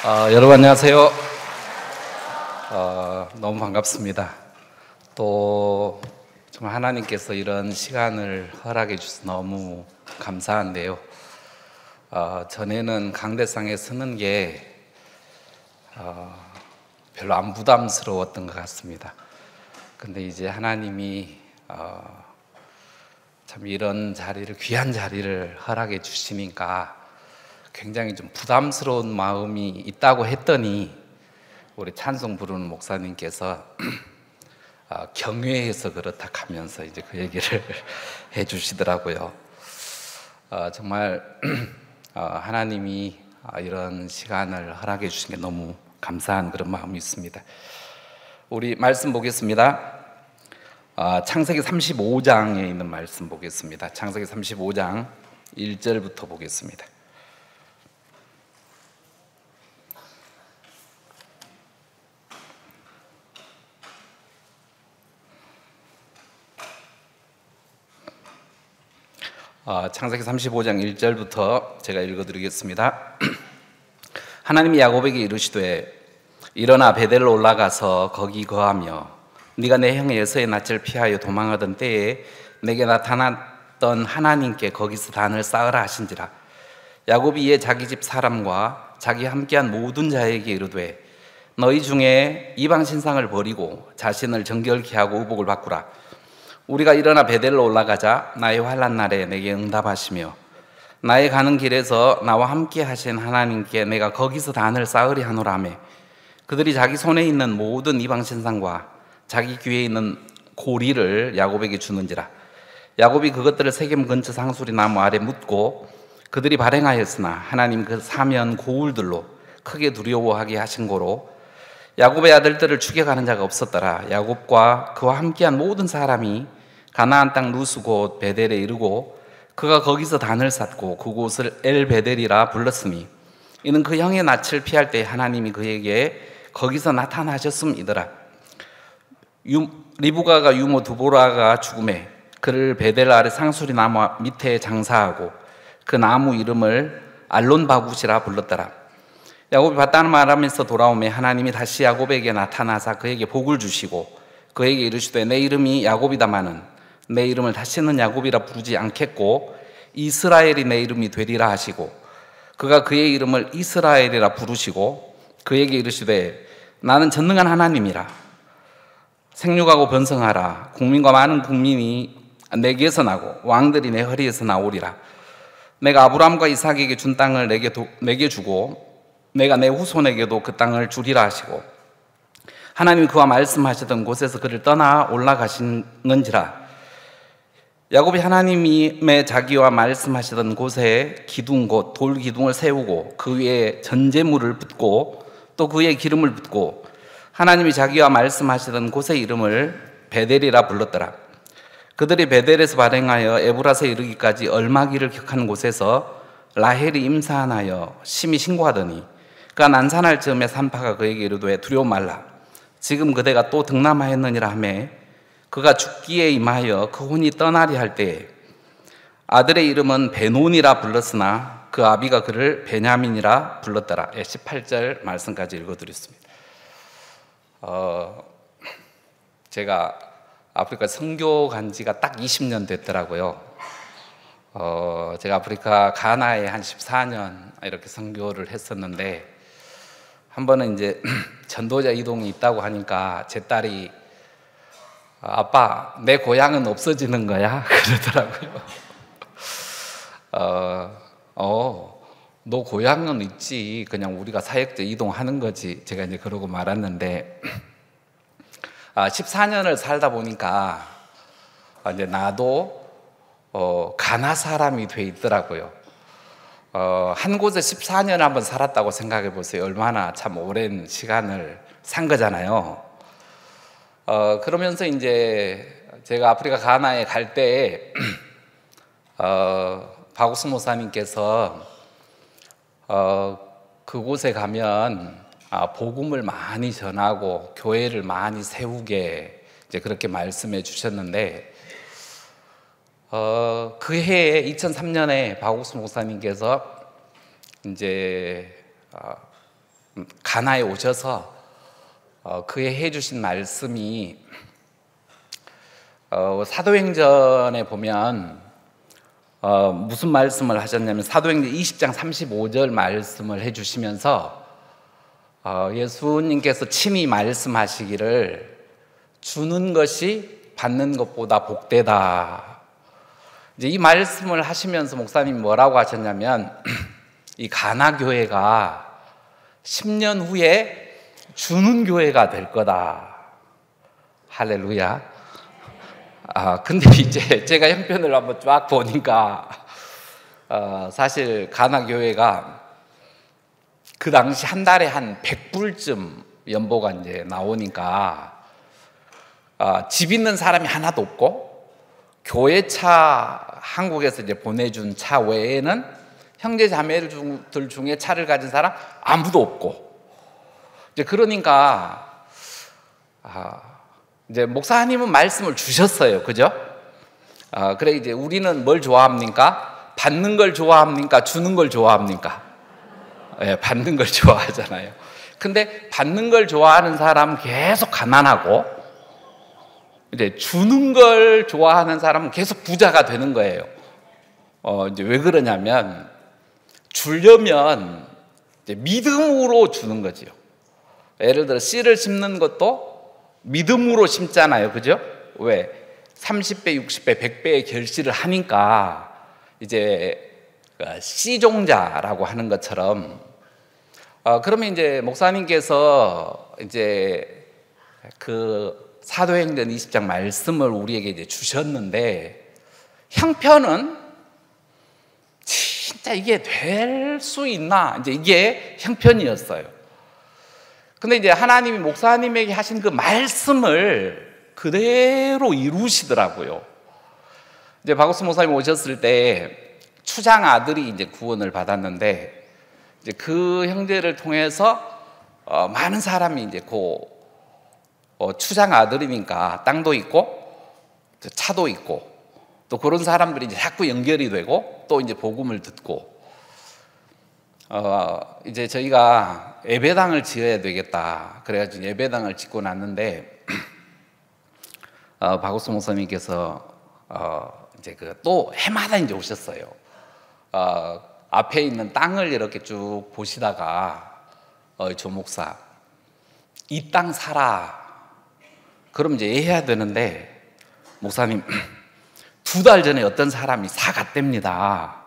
여러분 안녕하세요. 너무 반갑습니다. 또 정말 하나님께서 이런 시간을 허락해 주셔서 너무 감사한데요. 전에는 강대상에 서는 게 별로 안 부담스러웠던 것 같습니다. 근데 이제 하나님이 참 이런 자리를, 귀한 자리를 허락해 주시니까 굉장히 좀 부담스러운 마음이 있다고 했더니 우리 찬송 부르는 목사님께서 경외해서 그렇다 하면서 이제 그 얘기를 해주시더라고요. 정말 하나님이 이런 시간을 허락해 주신 게 너무 감사한 그런 마음이 있습니다. 우리 말씀 보겠습니다. 창세기 35장에 있는 말씀 보겠습니다. 창세기 35장 1절부터 보겠습니다. 창세기 35장 1절부터 제가 읽어드리겠습니다. 하나님이 야곱에게 이르시되 일어나 베델로 올라가서 거기 거하며 네가 내 형 에서의 낯을 피하여 도망하던 때에 내게 나타났던 하나님께 거기서 단을 쌓으라 하신지라. 야곱이 이에 자기 집 사람과 자기 함께한 모든 자에게 이르되 너희 중에 이방 신상을 버리고 자신을 정결케 하고 의복을 바꾸라. 우리가 일어나 베델로 올라가자. 나의 환난 날에 내게 응답하시며 나의 가는 길에서 나와 함께 하신 하나님께 내가 거기서 단을 쌓으리 하노라 하매 그들이 자기 손에 있는 모든 이방 신상과 자기 귀에 있는 고리를 야곱에게 주는지라. 야곱이 그것들을 세겜 근처 상수리 나무 아래 묻고 그들이 발행하였으나 하나님 그 사면 고울들로 크게 두려워하게 하신 고로 야곱의 아들들을 죽여가는 자가 없었더라. 야곱과 그와 함께한 모든 사람이 가나안 땅 루스 곧 베델에 이르고 그가 거기서 단을 쌓고 그곳을 엘베델이라 불렀으니 이는 그 형의 낯을 피할 때 하나님이 그에게 거기서 나타나셨음이더라. 리브가가 유모 두보라가 죽음에 그를 베델 아래 상수리 나무 밑에 장사하고 그 나무 이름을 알론바굿이라 불렀더라. 야곱이 봤다는 말하면서 돌아오매 하나님이 다시 야곱에게 나타나사 그에게 복을 주시고 그에게 이르시되 내 이름이 야곱이다마는 내 이름을 다시는 야곱이라 부르지 않겠고 이스라엘이 내 이름이 되리라 하시고 그가 그의 이름을 이스라엘이라 부르시고 그에게 이르시되 나는 전능한 하나님이라. 생육하고 번성하라. 국민과 많은 국민이 내게서 나고 왕들이 내 허리에서 나오리라. 내가 아브라함과 이삭에게 준 땅을 내게 주고 내가 내 후손에게도 그 땅을 주리라 하시고 하나님이 그와 말씀하시던 곳에서 그를 떠나 올라가시는지라. 야곱이 하나님의 자기와 말씀하시던 곳에 기둥 곧 돌 기둥을 세우고 그 위에 전제물을 붓고 또 그의 기름을 붓고 하나님이 자기와 말씀하시던 곳의 이름을 베델이라 불렀더라. 그들이 베델에서 발행하여 에브라스에 이르기까지 얼마 길을 격한 곳에서 라헬이 임산하여 심히 신고하더니 그가 난산할 즈음에 산파가 그에게 이르되 두려워 말라. 지금 그대가 또 득남하였느니라 하매 그가 죽기에 임하여 그 혼이 떠나리 할 때에 아들의 이름은 베논이라 불렀으나 그 아비가 그를 베냐민이라 불렀더라. 18절 말씀까지 읽어드렸습니다. 제가 아프리카 선교 간 지가 딱 20년 됐더라고요. 제가 아프리카 가나에 한 14년 이렇게 선교를 했었는데 한 번은 이제 전도자 이동이 있다고 하니까 제 딸이 아빠 내 고향은 없어지는 거야? 그러더라고요. 너 고향은 있지. 그냥 우리가 사역자 이동하는 거지. 제가 이제 그러고 말았는데 14년을 살다 보니까 이제 나도 가나 사람이 돼 있더라고요. 한 곳에 14년 한번 살았다고 생각해 보세요. 얼마나 참 오랜 시간을 산 거잖아요. 그러면서 이제 제가 아프리카 가나에 갈 때 바구스 목사님께서 그곳에 가면 복음을 많이 전하고 교회를 많이 세우게 이제 그렇게 말씀해 주셨는데 그 해에 2003년에 박옥수 목사님께서 이제 가나에 오셔서 그의 해주신 말씀이 사도행전에 보면 무슨 말씀을 하셨냐면 사도행전 20장 35절 말씀을 해주시면서 예수님께서 친히 말씀하시기를 주는 것이 받는 것보다 복되다. 이제 이 말씀을 하시면서 목사님이 뭐라고 하셨냐면 이 가나 교회가 10년 후에 주는 교회가 될 거다. 할렐루야. 근데 이제 제가 형편을 한번 쫙 보니까 사실 가나 교회가 그 당시 한 달에 한 100불쯤 연보가 이제 나오니까 집 있는 사람이 하나도 없고 교회차 한국에서 이제 보내준 차 외에는 형제 자매들 중에 차를 가진 사람 아무도 없고 이제 그러니까 이제 목사님은 말씀을 주셨어요, 그죠? 그래 이제 우리는 뭘 좋아합니까? 받는 걸 좋아합니까? 주는 걸 좋아합니까? 예, 받는 걸 좋아하잖아요. 근데 받는 걸 좋아하는 사람은 계속 가난하고 이제 주는 걸 좋아하는 사람은 계속 부자가 되는 거예요. 이제 왜 그러냐면 주려면 이제 믿음으로 주는 거지요. 예를 들어 씨를 심는 것도 믿음으로 심잖아요, 그죠? 왜? 30배, 60배, 100배의 결실을 하니까 이제 씨종자라고 하는 것처럼 그러면 이제 목사님께서 이제 그 사도행전 20장 말씀을 우리에게 이제 주셨는데 형편은 진짜 이게 될 수 있나? 이제 이게 형편이었어요. 근데 이제 하나님이 목사님에게 하신 그 말씀을 그대로 이루시더라고요. 이제 박우수 목사님 오셨을 때 추장 아들이 이제 구원을 받았는데 이제 그 형제를 통해서 많은 사람이 이제 추장 아들이니까 땅도 있고 차도 있고 또 그런 사람들이 이제 자꾸 연결이 되고 또 이제 복음을 듣고 이제 저희가 예배당을 지어야 되겠다. 그래가지고 예배당을 짓고 났는데 박우수 목사님께서 이제 또 해마다 이제 오셨어요. 앞에 있는 땅을 이렇게 쭉 보시다가 조 목사 이 땅 사라. 그럼 이제 해야 되는데 목사님 2달 전에 어떤 사람이 사갔답니다.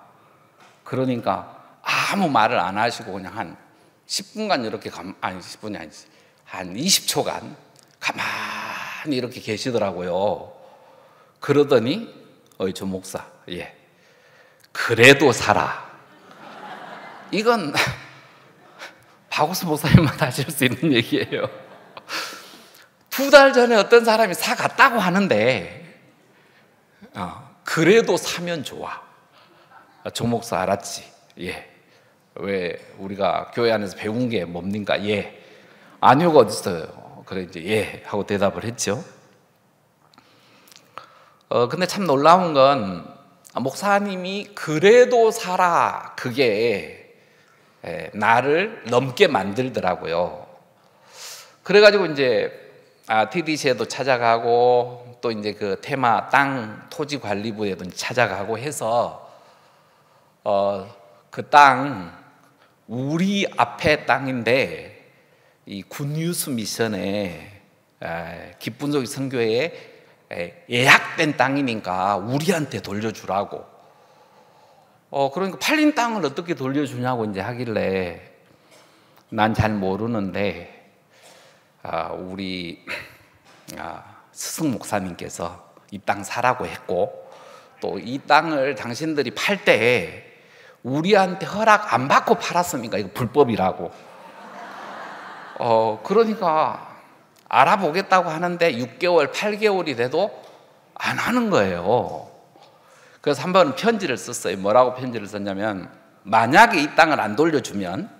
그러니까 아무 말을 안 하시고 그냥 한 10분간 이렇게 아니 10분이 아니지 한 20초간 가만히 이렇게 계시더라고요. 그러더니 조 목사 예 그래도 살아. 이건 박우수 목사님만 하실 수 있는 얘기예요. 2달 전에 어떤 사람이 사갔다고 하는데 그래도 사면 좋아. 조 목사 알았지? 예. 왜 우리가 교회 안에서 배운 게 뭡니까? 예. 아니오가 어딨어요? 그래 이제 예 하고 대답을 했죠. 근데 참 놀라운 건 목사님이 그래도 살아 그게 나를 넘게 만들더라고요. 그래가지고 이제 TDC에도 찾아가고 또 이제 그 테마 땅 토지 관리부에도 찾아가고 해서 그 땅 우리 앞에 땅인데 이 굿뉴스 미션에 기쁨속의 선교회에 예약된 땅이니까 우리한테 돌려주라고. 그러니까 팔린 땅을 어떻게 돌려주냐고 이제 하길래 난 잘 모르는데 우리 스승 목사님께서 이 땅 사라고 했고 또 이 땅을 당신들이 팔 때 우리한테 허락 안 받고 팔았으니까 이거 불법이라고. 그러니까 알아보겠다고 하는데 6개월, 8개월이 돼도 안 하는 거예요. 그래서 한 번 편지를 썼어요. 뭐라고 편지를 썼냐면 만약에 이 땅을 안 돌려주면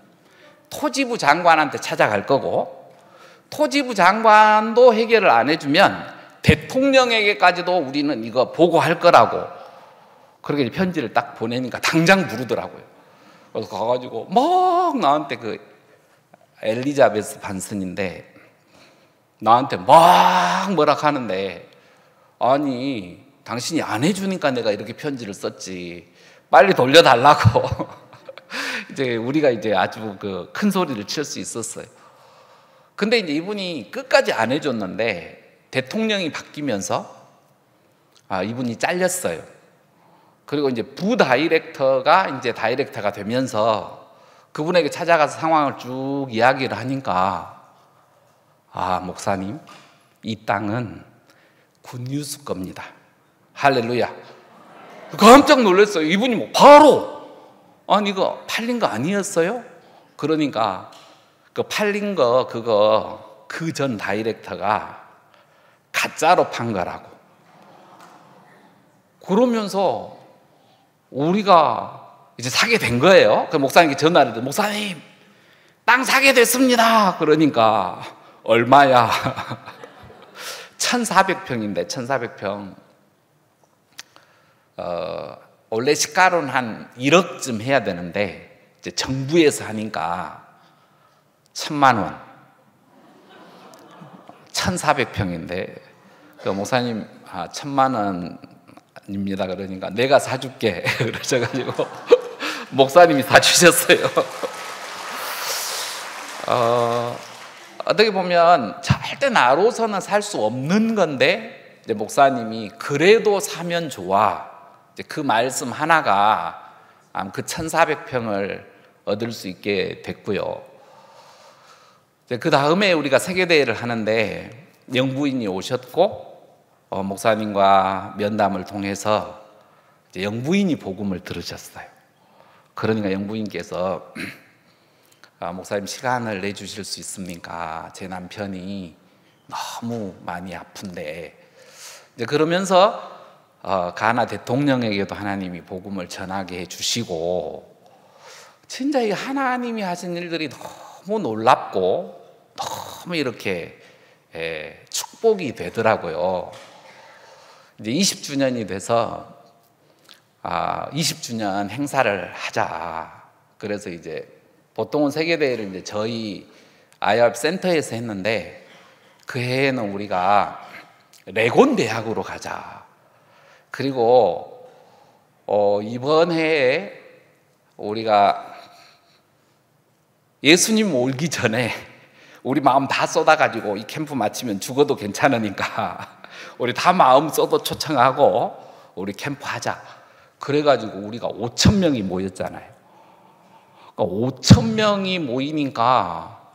토지부 장관한테 찾아갈 거고 토지부 장관도 해결을 안 해주면 대통령에게까지도 우리는 이거 보고할 거라고. 그렇게 편지를 딱 보내니까 당장 부르더라고요. 그래서 가가지고 막 나한테 엘리자베스 반슨인데 나한테 막 뭐라 하는데, 아니 당신이 안 해주니까 내가 이렇게 편지를 썼지, 빨리 돌려달라고. 이제 우리가 이제 아주 그 큰 소리를 칠 수 있었어요. 근데 이제 이분이 끝까지 안 해줬는데 대통령이 바뀌면서 이분이 잘렸어요. 그리고 이제 부다이렉터가 이제 다이렉터가 되면서 그분에게 찾아가서 상황을 쭉 이야기를 하니까, 목사님, 이 땅은 굿뉴스 겁니다. 할렐루야. 깜짝 놀랐어요. 이분이 뭐 바로, 아니 이거 팔린 거 아니었어요? 그러니까 그 팔린 거 그거 그 전 다이렉터가 가짜로 판 거라고. 그러면서 우리가 이제 사게 된 거예요. 그 목사님께 전화를 해서, 목사님 땅 사게 됐습니다. 그러니까 얼마야? 1400평인데 1400평 원래 시가로는 한 1억쯤 해야 되는데 이제 정부에서 하니까 1000만 원, 1400평인데 그 목사님 1000만 원입니다. 그러니까 내가 사줄게. 그러셔가지고 목사님이 사주셨어요. 어떻게 보면 절대 나로서는 살 수 없는 건데 이제 목사님이 그래도 사면 좋아, 이제 그 말씀 하나가 그 1400평을 얻을 수 있게 됐고요. 그 다음에 우리가 세계대회를 하는데 영부인이 오셨고 목사님과 면담을 통해서 이제 영부인이 복음을 들으셨어요. 그러니까 영부인께서 목사님 시간을 내주실 수 있습니까? 제 남편이 너무 많이 아픈데. 이제 그러면서 가나 대통령에게도 하나님이 복음을 전하게 해주시고, 진짜 이 하나님이 하신 일들이 너무 놀랍고 너무 이렇게 축복이 되더라고요. 이제 20주년이 돼서 20주년 행사를 하자. 그래서 이제 보통은 세계대회를 이제 저희 아이업 센터에서 했는데 그 해에는 우리가 레곤 대학으로 가자. 그리고 이번 해에 우리가 예수님 올기 전에 우리 마음 다 쏟아가지고 이 캠프 마치면 죽어도 괜찮으니까 우리 다 마음 쏟아 초청하고 우리 캠프 하자. 그래가지고 우리가 5,000명이 모였잖아요. 5,000명이 모이니까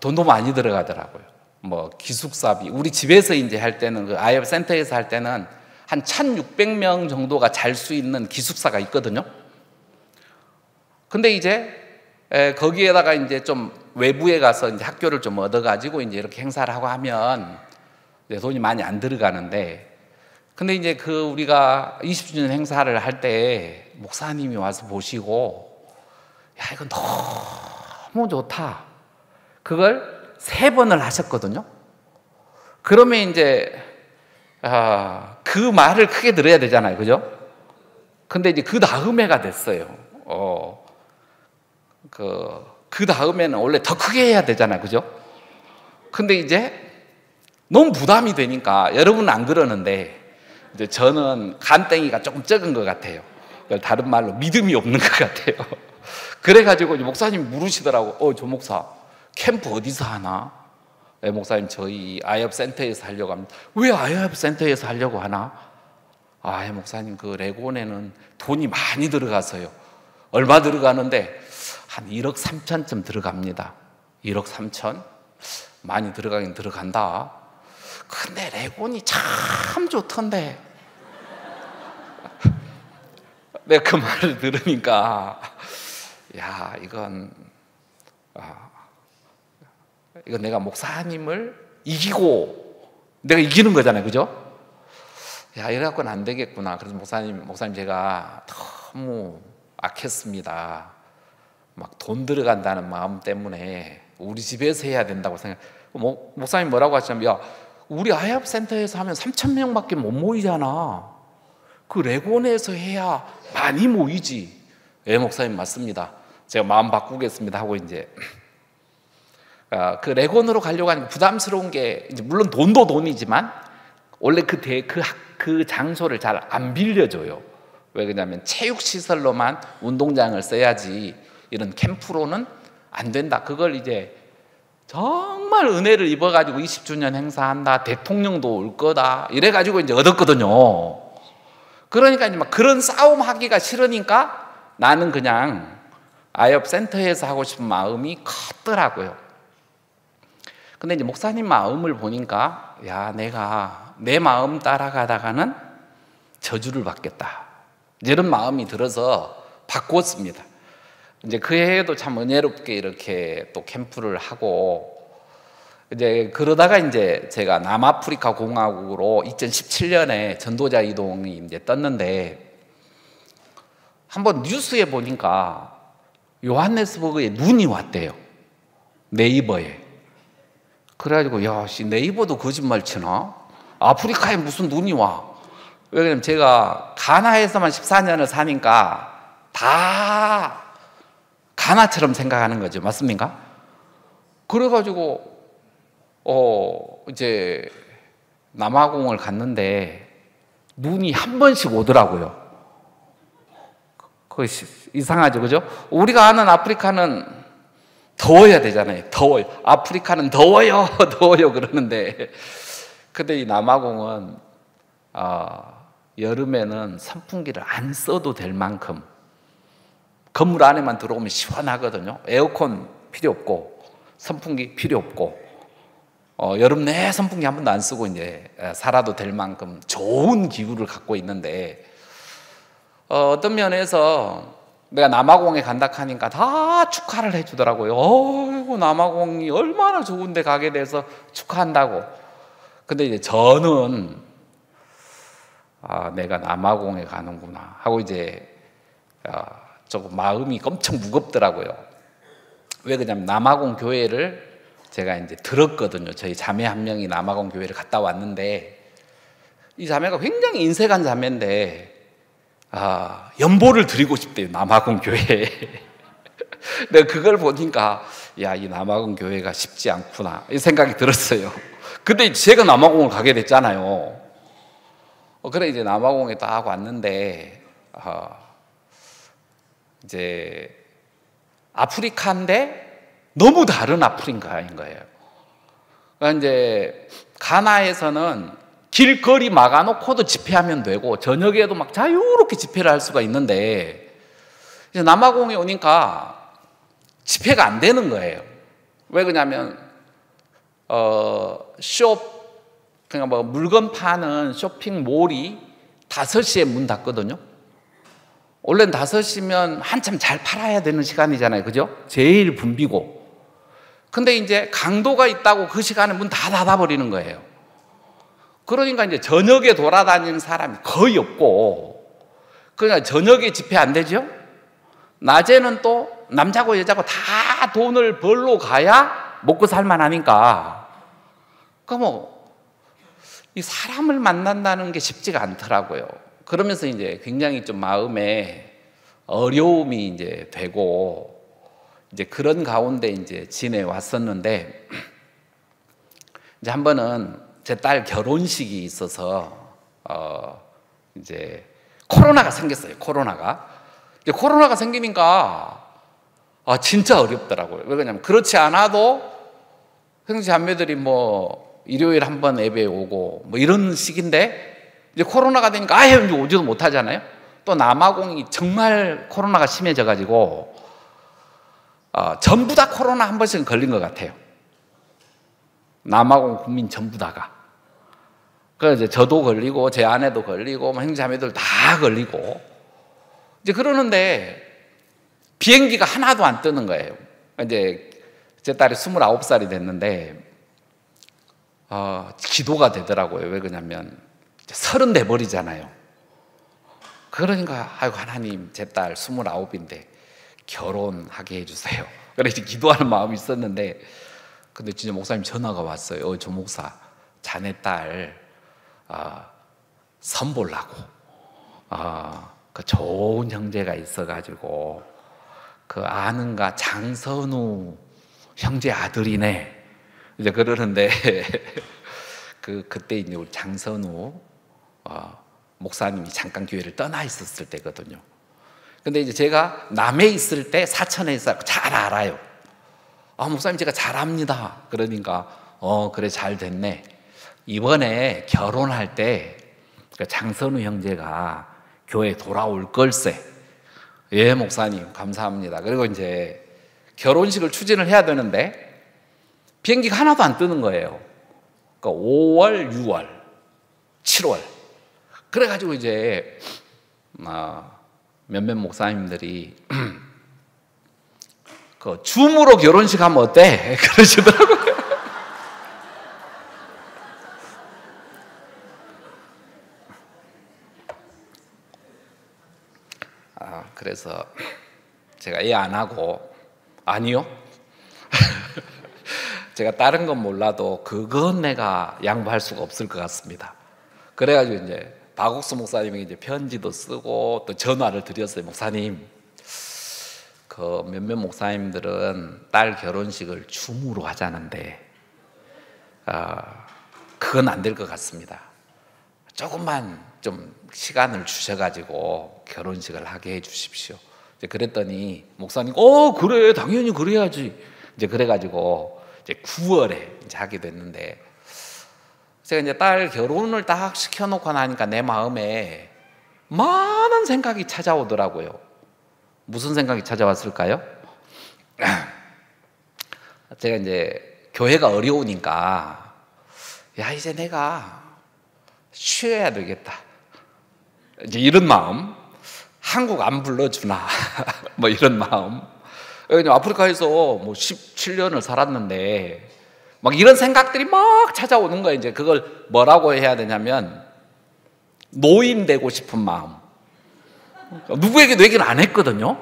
돈도 많이 들어가더라고요. 뭐 기숙사비, 우리 집에서 이제 할 때는 그 아이업 센터에서 할 때는 한 1,600명 정도가 잘 수 있는 기숙사가 있거든요. 근데 이제 거기에다가 이제 좀 외부에 가서 이제 학교를 좀 얻어가지고 이제 이렇게 행사를 하고 하면 돈이 많이 안 들어가는데, 근데 이제 그 우리가 20주년 행사를 할 때 목사님이 와서 보시고, 야, 이거 너무 좋다. 그걸 3번을 하셨거든요. 그러면 이제 그 말을 크게 들어야 되잖아요, 그죠? 근데 이제 그 다음에가 됐어요. 그 다음에는 원래 더 크게 해야 되잖아요, 그죠? 근데 이제 너무 부담이 되니까, 여러분은 안 그러는데 이제 저는 간땡이가 조금 적은 것 같아요. 다른 말로 믿음이 없는 것 같아요. 그래가지고 목사님 물으시더라고. 조 목사, 캠프 어디서 하나? 목사님 저희 아이업 센터에서 하려고 합니다. 왜 아이업 센터에서 하려고 하나? 목사님 그 레곤에는 돈이 많이 들어가서요. 얼마 들어가는데 한 1억 3천쯤 들어갑니다. 1억 3천? 많이 들어가긴 들어간다. 근데 레곤이 참 좋던데. 내가 그 말을 들으니까, 야, 이건 내가 목사님을 이기고 내가 이기는 거잖아요, 그죠? 야, 이래갖고는 안 되겠구나. 그래서 목사님 제가 너무 악했습니다. 막 돈 들어간다는 마음 때문에 우리 집에서 해야 된다고 생각. 목사님 뭐라고 하시냐면, 야, 우리 아이업 센터에서 하면 3,000명밖에 못 모이잖아. 그 레곤에서 해야 많이 모이지. 목사님 맞습니다. 제가 마음 바꾸겠습니다 하고 이제 그 레곤으로 가려고 하니까 부담스러운 게 이제 물론 돈도 돈이지만 원래 그 장소를 잘 안 빌려줘요. 왜 그러냐면 체육시설로만 운동장을 써야지 이런 캠프로는 안 된다. 그걸 이제 정말 은혜를 입어가지고 20주년 행사한다, 대통령도 올 거다 이래가지고 이제 얻었거든요. 그러니까 이제 막 그런 싸움 하기가 싫으니까 나는 그냥 아이업 센터에서 하고 싶은 마음이 컸더라고요. 근데 이제 목사님 마음을 보니까 야, 내가 내 마음 따라가다가는 저주를 받겠다, 이런 마음이 들어서 바꾸었습니다. 이제 그 해에도 참 은혜롭게 이렇게 또 캠프를 하고, 이제 그러다가 이제 제가 남아프리카 공화국으로 2017년에 전도자 이동이 이제 떴는데, 한번 뉴스에 보니까 요하네스버그에 눈이 왔대요. 네이버에. 그래가지고 야, 네이버도 거짓말 치나? 아프리카에 무슨 눈이 와? 왜냐면 제가 가나에서만 14년을 사니까 다 가나처럼 생각하는 거죠. 맞습니까? 그래가지고 이제 남아공을 갔는데 눈이 한 번씩 오더라고요. 그거 이상하죠, 그죠? 우리가 아는 아프리카는 더워야 되잖아요. 더워요. 아프리카는 더워요, 더워요 그러는데, 근데 이 남아공은 여름에는 선풍기를 안 써도 될 만큼 건물 안에만 들어오면 시원하거든요. 에어컨 필요 없고 선풍기 필요 없고 여름 내 선풍기 한 번도 안 쓰고 이제 살아도 될 만큼 좋은 기후를 갖고 있는데, 어떤 면에서 내가 남아공에 간다 하니까 다 축하를 해주더라고요. 어이구, 남아공이 얼마나 좋은데 가게 돼서 축하한다고. 근데 이제 저는 내가 남아공에 가는구나 하고 이제 조금 마음이 엄청 무겁더라고요. 왜 그러냐면 남아공 교회를 제가 이제 들었거든요. 저희 자매 한 명이 남아공 교회를 갔다 왔는데, 이 자매가 굉장히 인색한 자매인데 연보를 드리고 싶대요, 남아공 교회에. 내가 그걸 보니까 야, 이 남아공 교회가 쉽지 않구나 이 생각이 들었어요. 근데 제가 남아공을 가게 됐잖아요. 그래 이제 남아공에 딱 왔는데 이제 아프리카인데 너무 다른 아프리카인 거예요. 그러니까 이제 가나에서는 길거리 막아놓고도 집회하면 되고 저녁에도 막 자유롭게 집회를 할 수가 있는데, 이제 남아공에 오니까 집회가 안 되는 거예요. 왜 그러냐면 그냥 뭐 물건 파는 쇼핑몰이 5시에 문 닫거든요. 원래는 5시면 한참 잘 팔아야 되는 시간이잖아요, 그죠? 제일 붐비고. 근데 이제 강도가 있다고 그 시간에 문 다 닫아버리는 거예요. 그러니까 이제 저녁에 돌아다니는 사람이 거의 없고, 그러니까 저녁에 집회 안 되죠? 낮에는 또 남자고 여자고 다 돈을 벌러 가야 먹고 살만하니까. 이 사람을 만난다는 게 쉽지가 않더라고요. 그러면서 이제 굉장히 좀 마음에 어려움이 이제 되고, 이제 그런 가운데 이제 지내왔었는데, 이제 한 번은 제 딸 결혼식이 있어서 이제 코로나가 생겼어요. 이제 코로나가 생기니까 진짜 어렵더라고요. 왜 그러냐면 그렇지 않아도 형제 자매들이 뭐 일요일 한 번 예배 오고 뭐 이런 식인데, 이제 코로나가 되니까 아예 오지도 못하잖아요. 또 남아공이 정말 코로나가 심해져 가지고 전부 다 코로나 한 번씩은 걸린 것 같아요. 남아공 국민 전부 다가. 그래서 이제 저도 걸리고 제 아내도 걸리고 형제자매들 다 걸리고 이제 그러는데 비행기가 하나도 안 뜨는 거예요. 이제 제 딸이 29살이 됐는데 기도가 되더라고요. 왜 그러냐면 30 돼버리잖아요. 그러니까 아이고 하나님, 제 딸 29인데 결혼하게 해주세요. 그래서 기도하는 마음이 있었는데, 근데 진짜 목사님 전화가 왔어요. 조 목사, 자네 딸 선보려고 그 좋은 형제가 있어가지고 그 아는가 장선우 형제 아들이네. 이제 그러는데 그때 이제 우리 장선우 목사님이 잠깐 교회를 떠나 있었을 때거든요. 근데 이제 제가 남해 있을 때 사천에 있어 잘 알아요. 목사님 제가 잘합니다. 그러니까 그래 잘 됐네. 이번에 결혼할 때 장선우 형제가 교회 돌아올 걸세. 예, 목사님 감사합니다. 그리고 이제 결혼식을 추진을 해야 되는데 비행기가 하나도 안 뜨는 거예요. 그러니까 5월, 6월, 7월. 그래가지고 이제 몇몇 목사님들이 그 줌으로 결혼식 하면 어때? 그러시더라고요. 그래서 제가 예 안 하고 아니요. 제가 다른 건 몰라도 그건 내가 양보할 수가 없을 것 같습니다. 그래가지고 이제 박옥수 목사님에게 이제 편지도 쓰고 또 전화를 드렸어요. 목사님, 그 몇몇 목사님들은 딸 결혼식을 줌으로 하자는데 그건 안 될 것 같습니다. 조금만 좀 시간을 주셔가지고 결혼식을 하게 해주십시오. 이제 그랬더니 목사님, 그래 당연히 그래야지. 이제 그래가지고 이제 9월에 이제 하게 됐는데 제가 이제 딸 결혼을 딱 시켜놓고 나니까 내 마음에 많은 생각이 찾아오더라고요. 무슨 생각이 찾아왔을까요? 제가 이제 교회가 어려우니까 이제 내가 쉬어야 되겠다. 이제 이런 마음. 한국 안 불러주나 뭐 이런 마음. 아프리카에서 뭐 17년을 살았는데 막 이런 생각들이 막 찾아오는 거예요. 이제 그걸 뭐라고 해야 되냐면 노인 되고 싶은 마음. 누구에게도 얘기를 안 했거든요.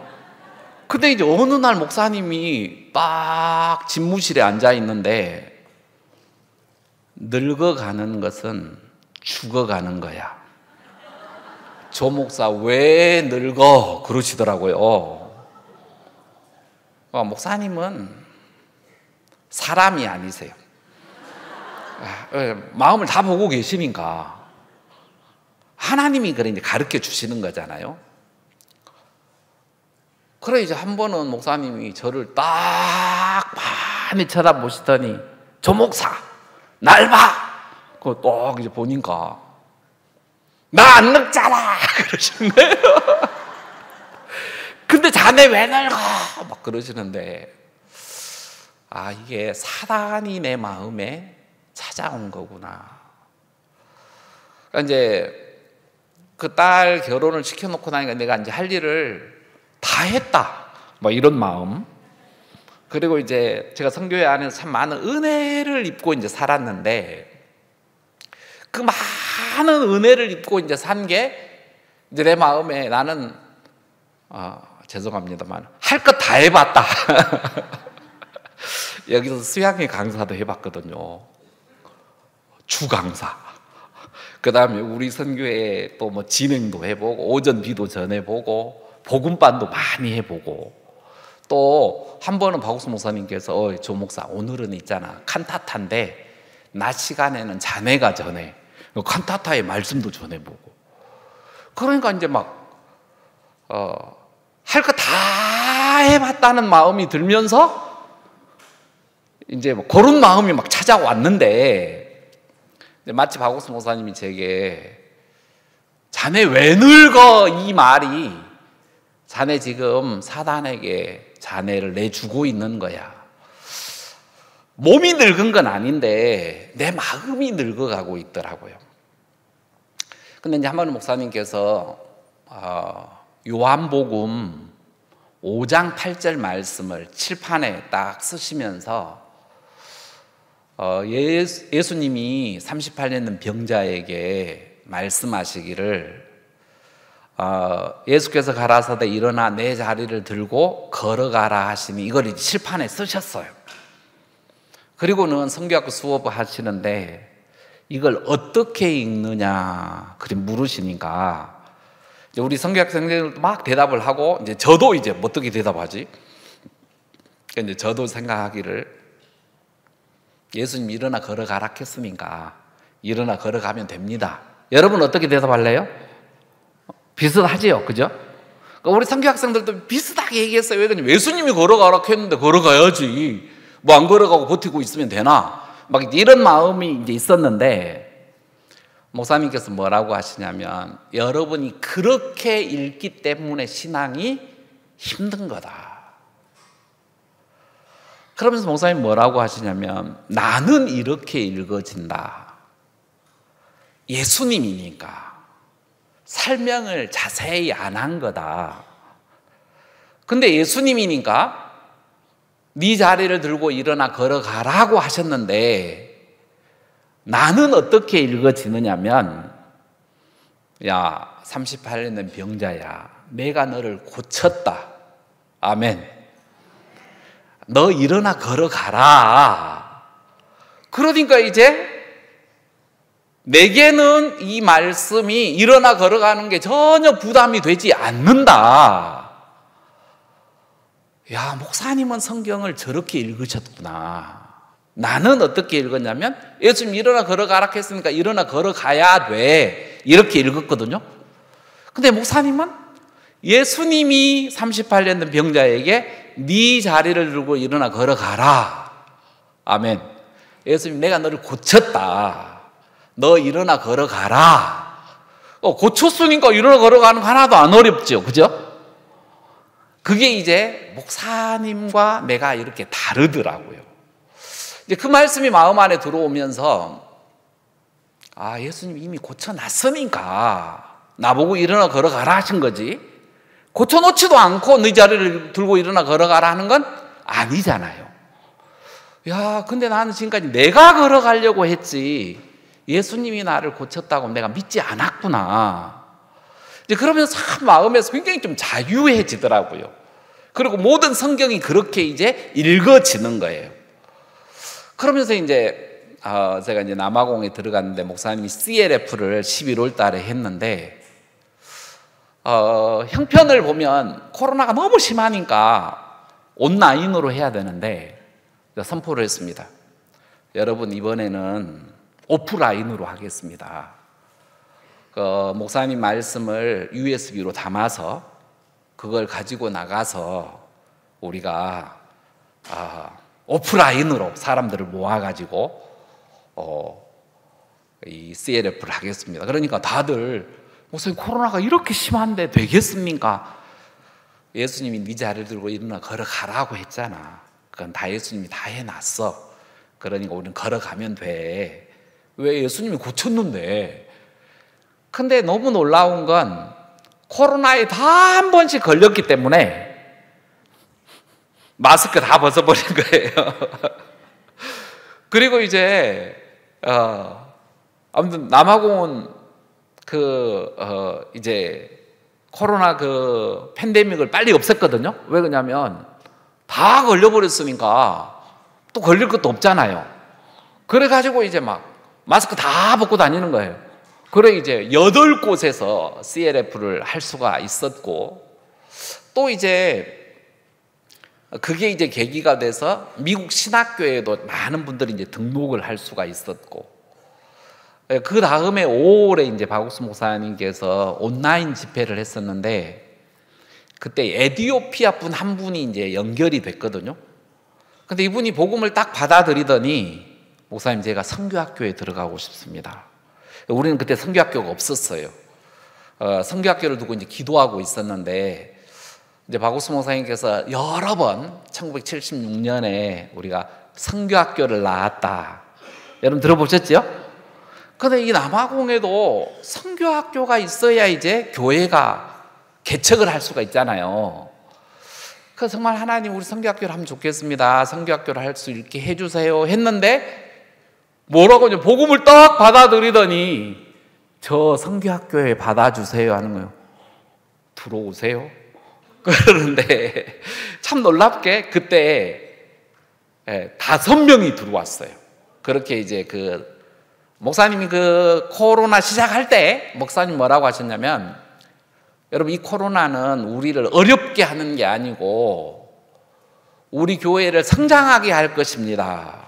근데 이제 어느 날 목사님이 딱 집무실에 앉아 있는데 늙어가는 것은 죽어가는 거야. 조 목사 왜 늙어? 그러시더라고요. 목사님은 사람이 아니세요. 마음을 다 보고 계시니까 하나님이 그래 이제 가르쳐 주시는 거잖아요. 그래 이제 한 번은 목사님이 저를 딱 많이 쳐다보시더니 조 목사 날 봐. 그거 딱 이제 보니까 나 안 늙잖아 그러시는 거예요. 근데 자네 왜 늙어? 막 그러시는데 이게 사단이 내 마음에 찾아온 거구나. 그러니까 이제 그 딸 결혼을 시켜놓고 나니까 내가 이제 할 일을 다 했다. 뭐 이런 마음. 그리고 이제 제가 선교회 안에서 참 많은 은혜를 입고 이제 살았는데 그 많은 은혜를 입고 이제 산 게 이제 내 마음에 나는 죄송합니다만 할 것 다 해봤다. 여기서 수양회 강사도 해봤거든요. 주 강사. 그 다음에 우리 선교회 또 뭐 진행도 해보고 오전 비도 전해보고 복음반도 많이 해보고 또 한 번은 박옥수 목사님께서 조 목사 오늘은 있잖아 칸타타인데 낮 시간에는 자네가 전해 칸타타의 말씀도 전해보고 그러니까 이제 막 할 거 다 해봤다는 마음이 들면서 이제 뭐 그런 마음이 막 찾아왔는데 마치 박옥수 목사님이 제게 자네 왜 늙어 이 말이 자네 지금 사단에게 자네를 내주고 있는 거야. 몸이 늙은 건 아닌데 내 마음이 늙어가고 있더라고요. 근데 이제 한 번은 목사님께서 요한복음 5장 8절 말씀을 칠판에 딱 쓰시면서 예수님이 38년 된 병자에게 말씀하시기를 예수께서 가라사대 일어나 내 자리를 들고 걸어가라 하시니 이걸 칠판에 쓰셨어요. 그리고는 성경학교 수업을 하시는데 이걸 어떻게 읽느냐 그렇게 물으시니까 우리 성경학 선생님들도 막 대답을 하고 이제 저도 이제 어떻게 대답하지? 이제 저도 생각하기를 예수님 일어나 걸어가라 했으니까 일어나 걸어가면 됩니다. 여러분 어떻게 대답할래요? 비슷하지요, 그죠? 우리 선교 학생들도 비슷하게 얘기했어요. 왜 그러냐면 예수님이 걸어가라 했는데 걸어가야지. 뭐 안 걸어가고 버티고 있으면 되나? 막 이런 마음이 이제 있었는데 목사님께서 뭐라고 하시냐면 여러분이 그렇게 읽기 때문에 신앙이 힘든 거다. 그러면서 목사님 뭐라고 하시냐면 나는 이렇게 읽어진다. 예수님이니까 설명을 자세히 안 한 거다. 근데 예수님이니까 네 자리를 들고 일어나 걸어가라고 하셨는데 나는 어떻게 읽어지느냐면 야 38년 된 병자야 내가 너를 고쳤다. 아멘. 너 일어나 걸어가라. 그러니까 이제 내게는 이 말씀이 일어나 걸어가는 게 전혀 부담이 되지 않는다. 야, 목사님은 성경을 저렇게 읽으셨구나. 나는 어떻게 읽었냐면 예수님 일어나 걸어가라 했으니까 일어나 걸어가야 돼. 이렇게 읽었거든요. 근데 목사님은 예수님이 38년 된 병자에게 네 자리를 들고 일어나 걸어가라. 아멘. 예수님 내가 너를 고쳤다. 너 일어나 걸어가라. 고쳤으니까 일어나 걸어가는 거 하나도 안 어렵죠. 그죠? 그게 이제 목사님과 내가 이렇게 다르더라고요. 이제 그 말씀이 마음 안에 들어오면서 아, 예수님 이미 고쳐놨으니까 나보고 일어나 걸어가라 하신 거지. 고쳐놓지도 않고 네 자리를 들고 일어나 걸어가라 하는 건 아니잖아요. 야, 근데 나는 지금까지 내가 걸어가려고 했지 예수님이 나를 고쳤다고 내가 믿지 않았구나. 이제 그러면서 참 마음에서 굉장히 좀 자유해지더라고요. 그리고 모든 성경이 그렇게 이제 읽어지는 거예요. 그러면서 이제 제가 이제 남아공에 들어갔는데 목사님이 CLF를 11월 달에 했는데 형편을 보면 코로나가 너무 심하니까 온라인으로 해야 되는데 선포를 했습니다. 여러분 이번에는 오프라인으로 하겠습니다. 목사님 말씀을 USB로 담아서 그걸 가지고 나가서 우리가 오프라인으로 사람들을 모아가지고 이 CLF를 하겠습니다. 그러니까 다들 목사님 코로나가 이렇게 심한데 되겠습니까? 예수님이 네 자리를 들고 일어나 걸어가라고 했잖아. 그건 다 예수님이 다 해놨어. 그러니까 우리는 걸어가면 돼. 왜 예수님이 고쳤는데. 근데 너무 놀라운 건 코로나에 다 한 번씩 걸렸기 때문에 마스크 다 벗어버린 거예요. 그리고 이제 아무튼 남아공은 이제 코로나 팬데믹을 빨리 없앴거든요. 왜 그러냐면 다 걸려버렸으니까 또 걸릴 것도 없잖아요. 그래가지고 이제 막 마스크 다 벗고 다니는 거예요. 그래 이제 8곳에서 CLF를 할 수가 있었고 또 이제 그게 이제 계기가 돼서 미국 신학교에도 많은 분들이 이제 등록을 할 수가 있었고 그 다음에 5월에 이제 박옥수 목사님께서 온라인 집회를 했었는데 그때 에티오피아 분 한 분이 이제 연결이 됐거든요. 근데 이분이 복음을 딱 받아들이더니 목사님 제가 선교학교에 들어가고 싶습니다. 우리는 그때 선교학교가 없었어요. 선교학교를 두고 이제 기도하고 있었는데 이제 박옥수 목사님께서 여러 번 1976년에 우리가 선교학교를 나왔다. 여러분 들어보셨죠? 근데 이 남아공에도 선교학교가 있어야 이제 교회가 개척을 할 수가 있잖아요. 그래서 정말 하나님 우리 선교학교를 하면 좋겠습니다. 선교학교를 할 수 있게 해주세요 했는데 뭐라고 이제 복음을 딱 받아들이더니 저 선교학교에 받아주세요 하는 거예요. 들어오세요. 그러는데 참 놀랍게 그때 5명이 들어왔어요. 그렇게 이제 목사님이 코로나 시작할 때 목사님 뭐라고 하셨냐면 여러분 이 코로나는 우리를 어렵게 하는 게 아니고 우리 교회를 성장하게 할 것입니다.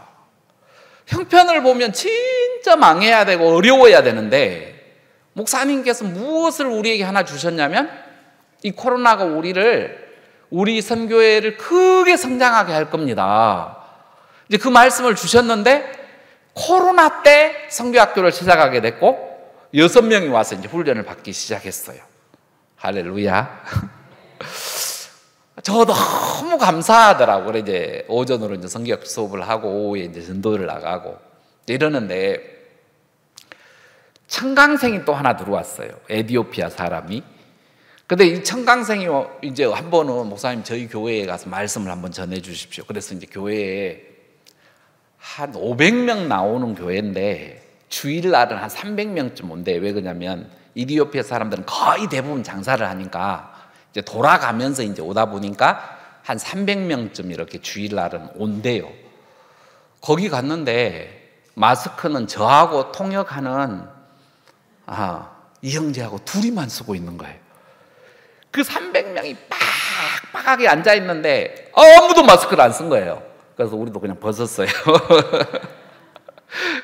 형편을 보면 진짜 망해야 되고 어려워야 되는데 목사님께서 무엇을 우리에게 하나 주셨냐면 이 코로나가 우리 선교회를 크게 성장하게 할 겁니다. 이제 그 말씀을 주셨는데 코로나 때 선교학교를 시작하게 됐고 6명이 와서 이제 훈련을 받기 시작했어요. 할렐루야. 저 너무 감사하더라고요. 그래 이제 오전으로 이제 선교학 수업을 하고 오후에 이제 전도를 나가고 이러는데 청강생이 또 하나 들어왔어요. 에티오피아 사람이. 근데 이 청강생이 이제 한 번은 목사님 저희 교회에 가서 말씀을 한번 전해 주십시오. 그래서 이제 교회에 한 500명 나오는 교회인데 주일날은 한 300명쯤 온대. 왜 그러냐면 이디오피아 사람들은 거의 대부분 장사를 하니까 이제 돌아가면서 이제 오다 보니까 한 300명쯤 이렇게 주일날은 온대요. 거기 갔는데 마스크는 저하고 통역하는 이 형제하고 둘이만 쓰고 있는 거예요. 그 300명이 빡빡하게 앉아 있는데 아무도 마스크를 안 쓴 거예요. 그래서 우리도 그냥 벗었어요.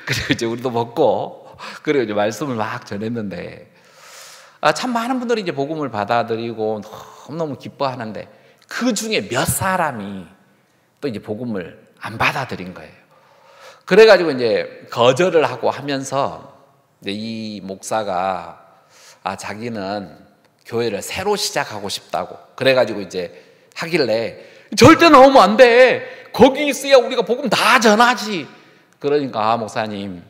그리고 이제 우리도 벗고 그리고 이제 말씀을 막 전했는데 참 많은 분들이 이제 복음을 받아들이고 너무너무 기뻐하는데 그 중에 몇 사람이 또 이제 복음을 안 받아들인 거예요. 그래가지고 이제 거절을 하고 하면서 이제 이 목사가 자기는 교회를 새로 시작하고 싶다고 그래가지고 이제 하길래 절대 나오면 안 돼. 거기 있어야 우리가 복음 다 전하지. 그러니까 목사님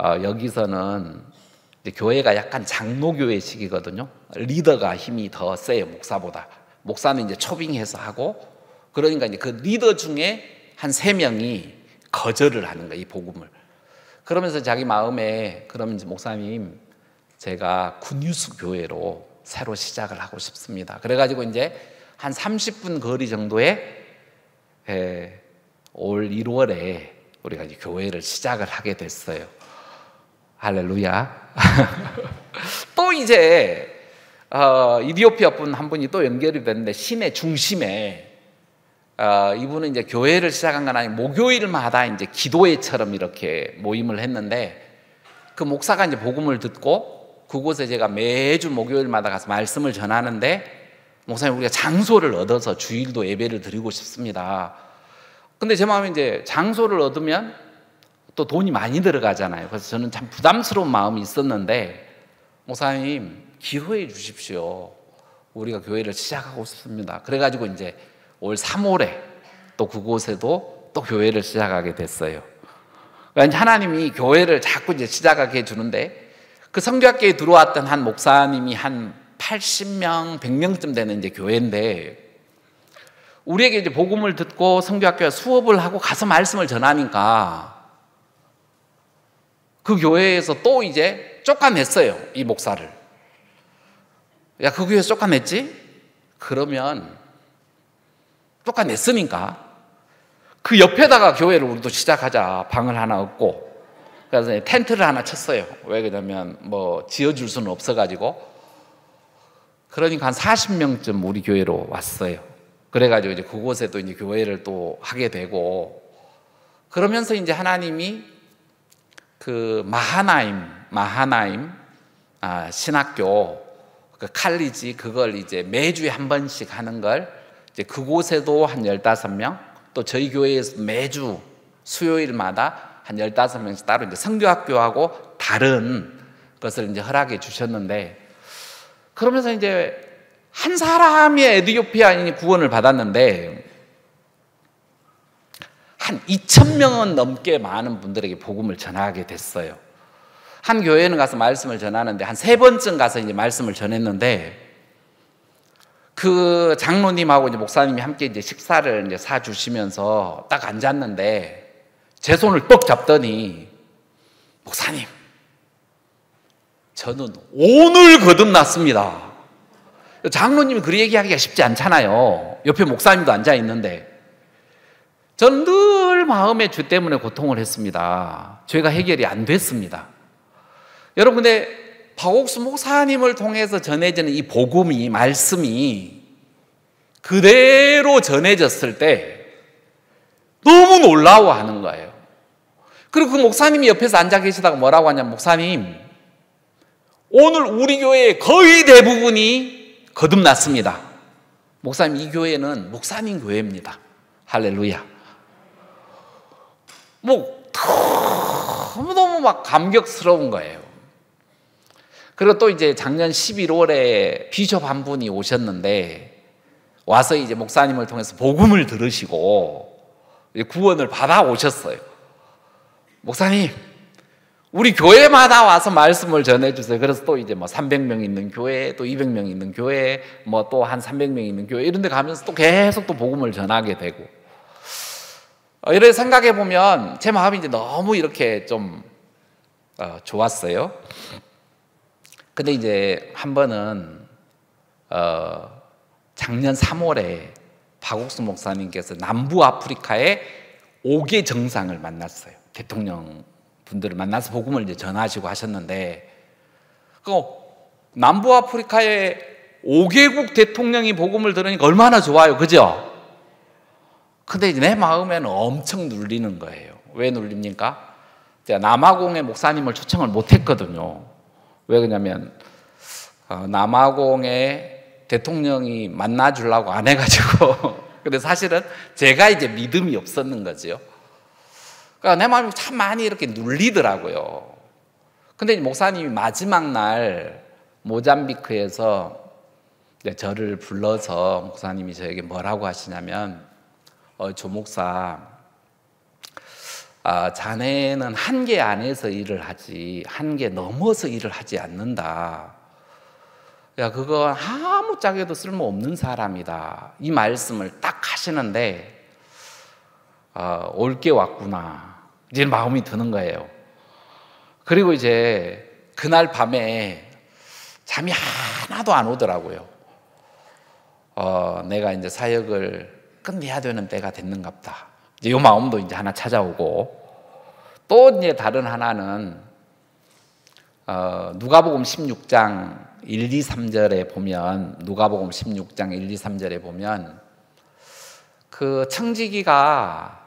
여기서는 이제 교회가 약간 장로교회식이거든요. 리더가 힘이 더 세요. 목사보다. 목사는 이제 초빙해서 하고 그러니까 이제 그 리더 중에 한 3명이 거절을 하는 거예요. 이 복음을. 그러면서 자기 마음에 그러면 이제 목사님 제가 군유수 교회로 새로 시작을 하고 싶습니다. 그래가지고 이제 한 30분 거리 정도에 올 1월에 우리가 이제 교회를 시작을 하게 됐어요. 할렐루야. 또 이제 이디오피아 분 한 분이 또 연결이 됐는데 시내 중심에 이분은 이제 교회를 시작한 건 아니고 목요일마다 이제 기도회처럼 이렇게 모임을 했는데 그 목사가 이제 복음을 듣고 그곳에 제가 매주 목요일마다 가서 말씀을 전하는데 목사님 우리가 장소를 얻어서 주일도 예배를 드리고 싶습니다. 근데 제 마음에 이제 장소를 얻으면 또 돈이 많이 들어가잖아요. 그래서 저는 참 부담스러운 마음이 있었는데 목사님 기도해 주십시오. 우리가 교회를 시작하고 싶습니다. 그래가지고 이제 올 3월에 또 그곳에도 또 교회를 시작하게 됐어요. 그러니까 하나님이 교회를 자꾸 이제 시작하게 해주는데 그 선교학교에 들어왔던 한 목사님이 한 80명, 100명쯤 되는 이제 교회인데 우리에게 이제 복음을 듣고 선교학교에 수업을 하고 가서 말씀을 전하니까 그 교회에서 또 이제 쫓아냈어요. 이 목사를. 야, 그 교회에서 쫓아냈지? 그러면 쫓아냈으니까 그 옆에다가 교회를 우리도 시작하자. 방을 하나 얻고 그래서 텐트를 하나 쳤어요. 왜 그러냐면 뭐 지어줄 수는 없어가지고 그러니까 한 40명쯤 우리 교회로 왔어요. 그래가지고 이제 그곳에 또 이제 교회를 또 하게 되고 그러면서 이제 하나님이 그 마하나임 신학교 그 칼리지 그걸 이제 매주에 한 번씩 하는 걸 이제 그곳에도 한 15명 또 저희 교회에서 매주 수요일마다 한 15명씩 따로 이제 선교학교하고 다른 것을 이제 허락해 주셨는데 그러면서 이제 한 사람이 에티오피아인이 구원을 받았는데 한 2,000명은 넘게 많은 분들에게 복음을 전하게 됐어요. 한 교회는 가서 말씀을 전하는데 한 3번쯤 가서 이제 말씀을 전했는데 그 장로님하고 이제 목사님이 함께 이제 식사를 이제 사주시면서 딱 앉았는데 제 손을 뻑 잡더니 목사님 저는 오늘 거듭났습니다. 장로님이 그 얘기하기가 쉽지 않잖아요. 옆에 목사님도 앉아 있는데 저는 늘 마음의 죄 때문에 고통을 했습니다. 죄가 해결이 안 됐습니다. 여러분 근데 박옥수 목사님을 통해서 전해지는 이 복음이 말씀이 그대로 전해졌을 때 너무 놀라워하는 거예요. 그리고 그 목사님이 옆에서 앉아 계시다가 뭐라고 하냐면, 목사님, 오늘 우리 교회의 거의 대부분이 거듭났습니다. 목사님, 이 교회는 목사님 교회입니다. 할렐루야. 너무너무 막 감격스러운 거예요. 그리고 또 이제 작년 11월에 비숍 한 분이 오셨는데, 와서 이제 목사님을 통해서 복음을 들으시고 구원을 받아 오셨어요. 목사님, 우리 교회마다 와서 말씀을 전해주세요. 그래서 또 이제 뭐 300명 있는 교회, 또 200명 있는 교회, 뭐 또 한 300명 있는 교회, 이런 데 가면서 또 계속 또 복음을 전하게 되고, 이렇게 생각해 보면 제 마음이 이제 너무 이렇게 좀 좋았어요. 근데 이제 한 번은 작년 3월에 박옥수 목사님께서 남부 아프리카의 5개 정상을 만났어요. 대통령 분들을 만나서 복음을 이제 전하시고 하셨는데, 그 남부 아프리카의 5개국 대통령이 복음을 들으니까 얼마나 좋아요, 그죠? 근데 이제 내 마음에는 엄청 눌리는 거예요. 왜 눌립니까? 제가 남아공의 목사님을 초청을 못했거든요. 왜 그러냐면 남아공의 대통령이 만나주려고 안 해가지고 근데 사실은 제가 이제 믿음이 없었는 거죠. 그러니까 내 마음이 참 많이 이렇게 눌리더라고요. 근데 목사님이 마지막 날 모잠비크에서 저를 불러서 목사님이 저에게 뭐라고 하시냐면, 조 목사, 자네는 한계 안에서 일을 하지 한계 넘어서 일을 하지 않는다. 야, 그거 아무짝에도 쓸모없는 사람이다. 이 말씀을 딱 하시는데, 올게 왔구나, 이제 마음이 드는 거예요. 그리고 이제 그날 밤에 잠이 하나도 안 오더라고요. 내가 이제 사역을 끝내야 되는 때가 됐는갑다. 이제 이 마음도 이제 하나 찾아오고, 또 이제 다른 하나는 누가복음 16장 1, 2, 3절에 보면, 누가복음 16장 1, 2, 3절에 보면 그 청지기가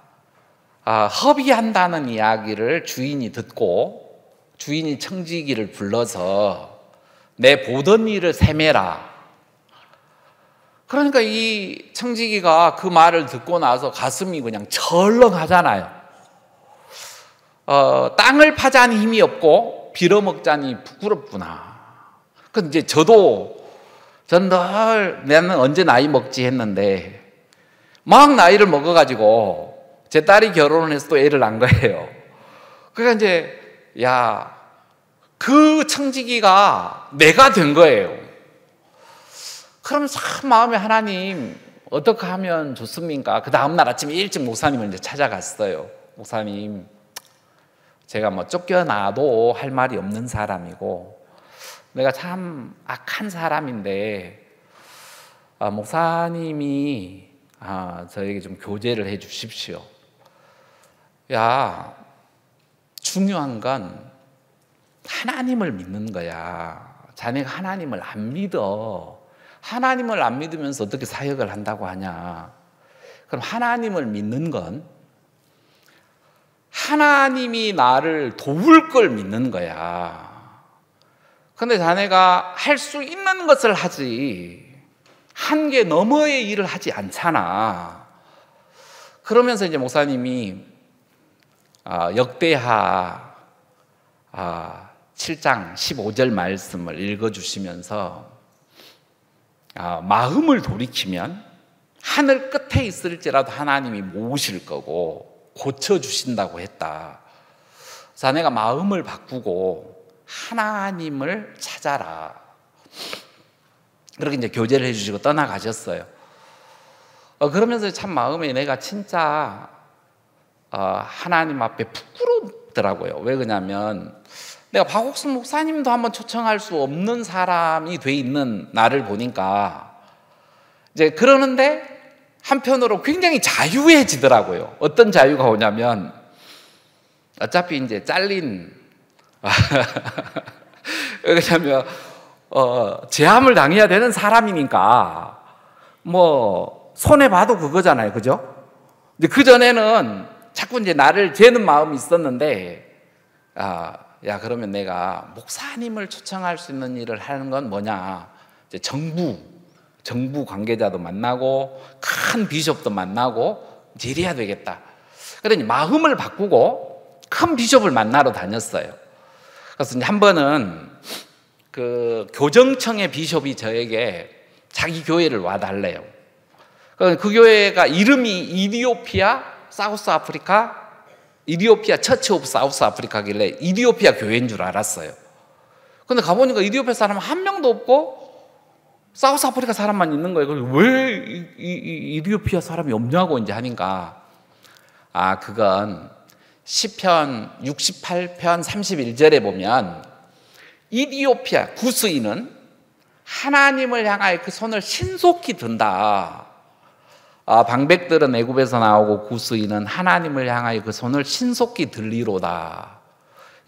허비한다는 이야기를 주인이 듣고, 주인이 청지기를 불러서 내 보던 일을 세매라. 그러니까 이 청지기가 그 말을 듣고 나서 가슴이 그냥 철렁하잖아요. 땅을 파자니 힘이 없고 빌어먹자니 부끄럽구나. 근데 이제 전 늘 나는 언제 나이 먹지 했는데, 막 나이를 먹어가지고 제 딸이 결혼을 해서 또 애를 낳은 거예요. 그러니까 이제 그 청지기가 내가 된 거예요. 그럼 참 마음에, 하나님 어떻게 하면 좋습니까? 그 다음날 아침에 일찍 목사님을 이제 찾아갔어요. 목사님, 제가 뭐 쫓겨나도 할 말이 없는 사람이고 내가 참 악한 사람인데, 목사님이 저에게 좀 교제를 해 주십시오. 야, 중요한 건 하나님을 믿는 거야. 자네가 하나님을 안 믿어. 하나님을 안 믿으면서 어떻게 사역을 한다고 하냐. 그럼 하나님을 믿는 건 하나님이 나를 도울 걸 믿는 거야. 근데 자네가 할 수 있는 것을 하지 한계 너머의 일을 하지 않잖아. 그러면서 이제 목사님이 역대하 7장 15절 말씀을 읽어주시면서, 마음을 돌이키면 하늘 끝에 있을지라도 하나님이 모으실 거고 고쳐주신다고 했다. 자네가 마음을 바꾸고 하나님을 찾아라. 그렇게 이제 교제를 해주시고 떠나가셨어요. 그러면서 참 마음에 내가 진짜 하나님 앞에 부끄럽더라고요. 왜 그러냐면 내가 박옥순 목사님도 한번 초청할 수 없는 사람이 돼 있는 나를 보니까, 이제 그러는데 한편으로 굉장히 자유해지더라고요. 어떤 자유가 오냐면, 어차피 이제 잘린 왜냐면 제함을 당해야 되는 사람이니까 뭐 손해 봐도 그거잖아요, 그죠? 근데 그 전에는 자꾸 이제 나를 재는 마음이 있었는데, 야 그러면 내가 목사님을 초청할 수 있는 일을 하는 건 뭐냐? 이제 정부 관계자도 만나고 큰 비숍도 만나고 이제 이래야 되겠다. 그러니 마음을 바꾸고 큰 비숍을 만나러 다녔어요. 그래서 이제 한 번은 그 교정청의 비숍이 저에게 자기 교회를 와달래요. 그 교회가 이름이 이디오피아 사우스 아프리카, 이디오피아 처치 오브 사우스 아프리카길래 이디오피아 교회인 줄 알았어요. 근데 가보니까 이디오피아 사람 한 명도 없고 사우스 아프리카 사람만 있는 거예요. 그래서 왜 이디오피아 사람이 없냐고 이제 하니까, 그건 시편 68편 31절에 보면 이디오피아 구스인은 하나님을 향하여 그 손을 신속히 든다. 방백들은 애굽에서 나오고 구스인은 하나님을 향하여 그 손을 신속히 들리로다.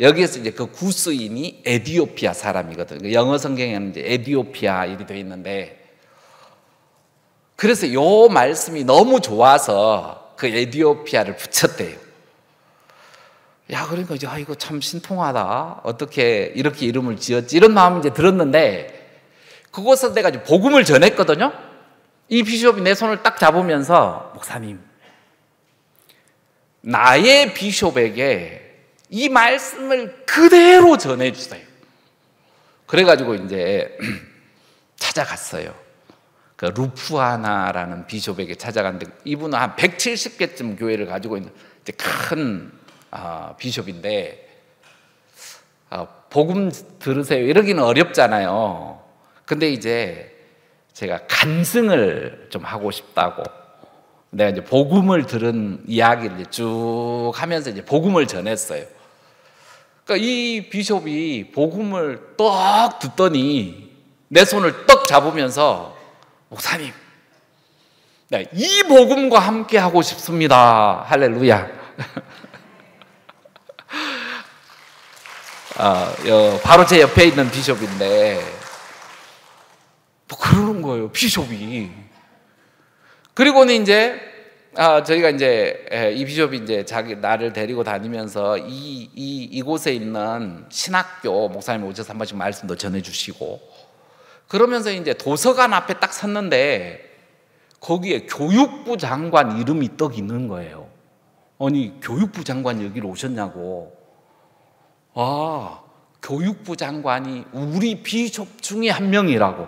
여기에서 이제 그 구스인이 에디오피아 사람이거든요. 영어 성경에는 이제 에디오피아 이렇게 되어 있는데, 그래서 요 말씀이 너무 좋아서 그 에디오피아를 붙였대요. 야, 그러니까 이제 이거 참 신통하다. 어떻게 이렇게 이름을 지었지? 이런 마음이 이제 들었는데, 그곳에서 내가 이제 복음을 전했거든요. 이 비숍이 내 손을 딱 잡으면서, 목사님, 나의 비숍에게 이 말씀을 그대로 전해주세요. 그래가지고 이제 찾아갔어요. 그 루프아나라는 비숍에게 찾아갔는데, 이분은 한 170개쯤 교회를 가지고 있는 이제 큰 비숍인데, 복음 들으세요 이러기는 어렵잖아요. 근데 이제 제가 간증을 좀 하고 싶다고, 내가 이제 복음을 들은 이야기를 이제 쭉 하면서 이제 복음을 전했어요. 그러니까 이 비숍이 복음을 떡 듣더니 내 손을 떡 잡으면서, 목사님, 네, 이 복음과 함께 하고 싶습니다. 할렐루야. 바로 제 옆에 있는 비숍인데, 뭐 그러는 거예요, 비숍이. 그리고는 이제 저희가 이제 이 비숍이 이제 나를 데리고 다니면서 이곳에 있는 신학교 목사님 오셔서 한 번씩 말씀도 전해주시고, 그러면서 이제 도서관 앞에 딱 섰는데 거기에 교육부 장관 이름이 떡 있는 거예요. 아니, 교육부 장관이 여기로 오셨냐고. 교육부 장관이 우리 비숍 중에 한 명이라고.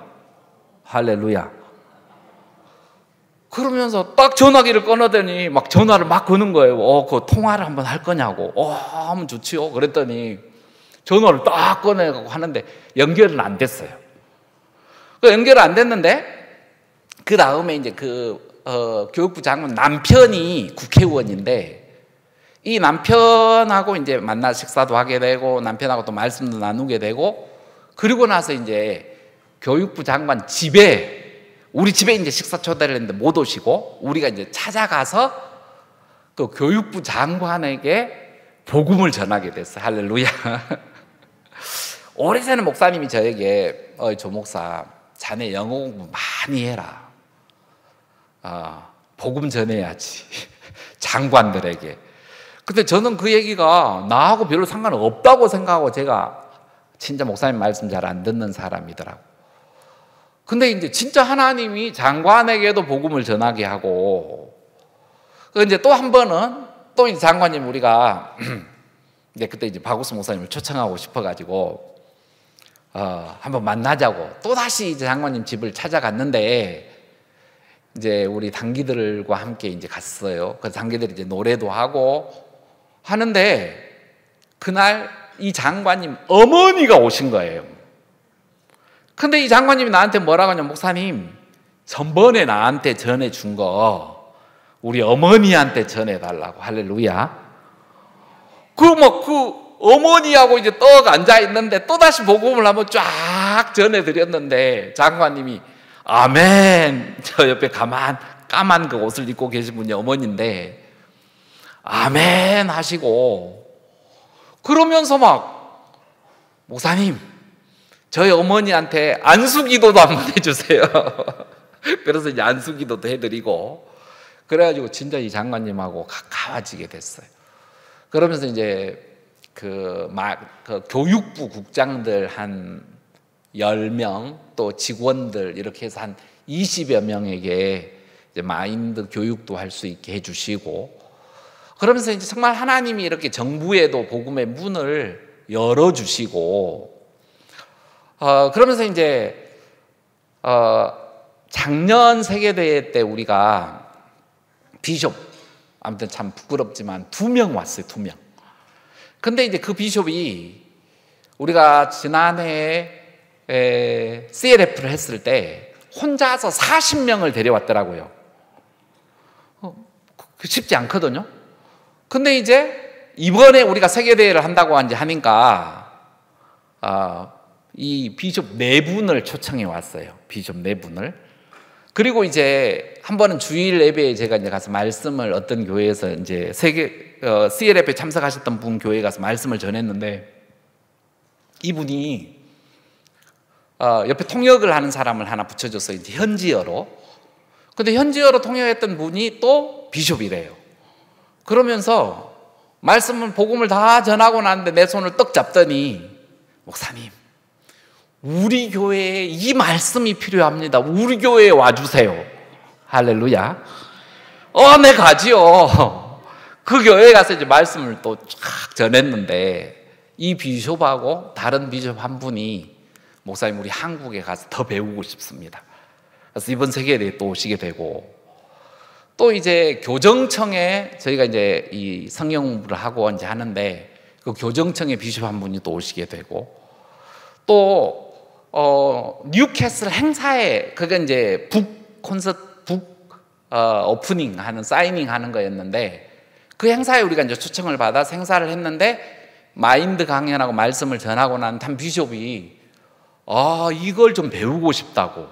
할렐루야. 그러면서 딱 전화기를 꺼내더니 막 전화를 막 거는 거예요. 그 통화를 한번 할 거냐고. 하면 좋지요. 그랬더니 전화를 딱 꺼내고 하는데 연결은 안 됐어요. 연결은 안 됐는데, 그 다음에 이제 교육부 장관 남편이 국회의원인데, 이 남편하고 이제 만나 식사도 하게 되고, 남편하고 또 말씀도 나누게 되고, 그리고 나서 이제 교육부 장관 집에, 우리 집에 이제 식사 초대를 했는데 못 오시고, 우리가 이제 찾아가서 그 교육부 장관에게 복음을 전하게 됐어요. 할렐루야. 오래전에 목사님이 저에게, 조 목사, 자네 영어 공부 많이 해라. 복음 전해야지. 장관들에게. 근데 저는 그 얘기가 나하고 별로 상관없다고 생각하고, 제가 진짜 목사님 말씀 잘 안 듣는 사람이더라고. 근데 이제 진짜 하나님이 장관에게도 복음을 전하게 하고, 이제 또 한 번은 또 이제 장관님 우리가 이제 그때 이제 박우수 목사님을 초청하고 싶어가지고 한번 만나자고 또 다시 이제 장관님 집을 찾아갔는데, 이제 우리 단기들과 함께 이제 갔어요. 그 단기들이 이제 노래도 하고 하는데, 그날 이 장관님 어머니가 오신 거예요. 근데 이 장관님이 나한테 뭐라고 하냐면, 목사님, 전번에 나한테 전해준 거 우리 어머니한테 전해달라고. 할렐루야. 그 어머니하고 이제 떡 앉아 있는데 또다시 복음을 한번 쫙 전해드렸는데, 장관님이 아멘. 저 옆에 까만 그 옷을 입고 계신 분이 어머니인데, 아멘 하시고, 그러면서 막, 목사님, 저희 어머니한테 안수 기도도 한번 해주세요. 그래서 이제 안수기도도 해드리고, 그래가지고 진짜 이 장관님하고 가까워지게 됐어요. 그러면서 이제 그 교육부 국장들 한 10명, 또 직원들 이렇게 해서 한 20여 명에게 이제 마인드 교육도 할 수 있게 해주시고, 그러면서 이제 정말 하나님이 이렇게 정부에도 복음의 문을 열어주시고, 그러면서 이제 작년 세계대회 때 우리가 비숍, 아무튼 참 부끄럽지만 2명 왔어요. 2명. 근데 이제 그 비숍이 우리가 지난해에 CLF를 했을 때 혼자서 40명을 데려왔더라고요. 쉽지 않거든요. 근데 이제 이번에 우리가 세계대회를 한다고 하니까 이 비숍 4분을 초청해 왔어요. 비숍 4분을. 그리고 이제 한 번은 주일 예배에 제가 이제 가서 말씀을 어떤 교회에서 이제 CLF에 참석하셨던 분 교회에 가서 말씀을 전했는데, 이분이 옆에 통역을 하는 사람을 하나 붙여줬어요. 이제 현지어로. 근데 현지어로 통역했던 분이 또 비숍이래요. 그러면서 복음을 다 전하고 나는데 내 손을 떡 잡더니, 목사님, 우리 교회에 이 말씀이 필요합니다. 우리 교회에 와주세요. 할렐루야. 네, 가지요. 그 교회에 가서 이제 말씀을 또 쫙 전했는데, 이 비숍하고 다른 비숍 한 분이, 목사님, 우리 한국에 가서 더 배우고 싶습니다. 그래서 이번 세계대회에 또 오시게 되고, 또 이제 교정청에 저희가 이제 이 성경 공부를 하고 이제 하는데, 그 교정청의 비숍 한 분이 또 오시게 되고, 또 뉴캐슬 행사에, 그게 이제 오프닝 하는, 사이닝 하는 거였는데, 그 행사에 우리가 이제 초청을 받아서 행사를 했는데, 마인드 강연하고 말씀을 전하고 난 한 비숍이 이걸 좀 배우고 싶다고,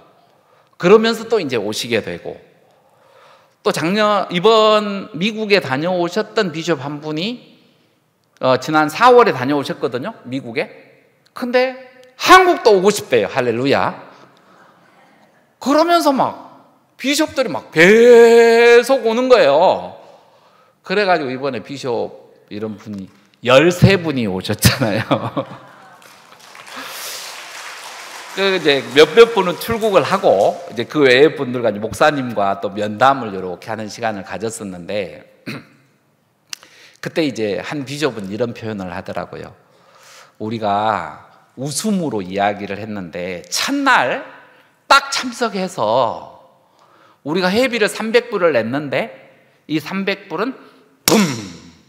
그러면서 또 이제 오시게 되고, 또 이번 미국에 다녀오셨던 비숍 한 분이 지난 4월에 다녀오셨거든요, 미국에. 근데 한국도 오고 싶대요. 할렐루야. 그러면서 막 비숍들이 막 계속 오는 거예요. 그래가지고 이번에 비숍 이런 분이 13분이 오셨잖아요. 이제 몇몇 분은 출국을 하고, 이제 그 외의 분들과 이제 목사님과 또 면담을 이렇게 하는 시간을 가졌었는데, 그때 이제 한 비숍은 이런 표현을 하더라고요. 우리가 웃음으로 이야기를 했는데, 첫날 딱 참석해서 우리가 회비를 300불을 냈는데, 이 300불은 붐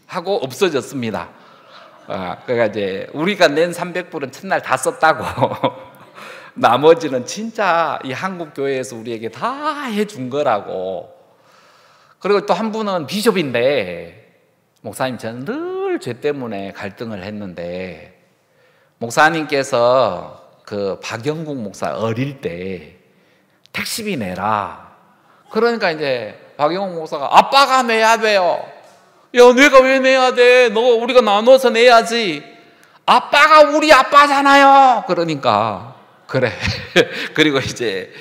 하고 없어졌습니다. 그러니까 이제 우리가 낸 300불은 첫날 다 썼다고. 나머지는 진짜 이 한국 교회에서 우리에게 다 해준 거라고. 그리고 또 한 분은 비숍인데, 목사님, 저는 늘 죄 때문에 갈등을 했는데, 목사님께서 그 박영국 목사 어릴 때 택시비 내라. 그러니까 이제 박영국 목사가, 아빠가 내야 돼요. 야, 내가 왜 내야 돼? 우리가 나눠서 내야지. 아빠가 우리 아빠잖아요. 그러니까 그래. 그리고 이제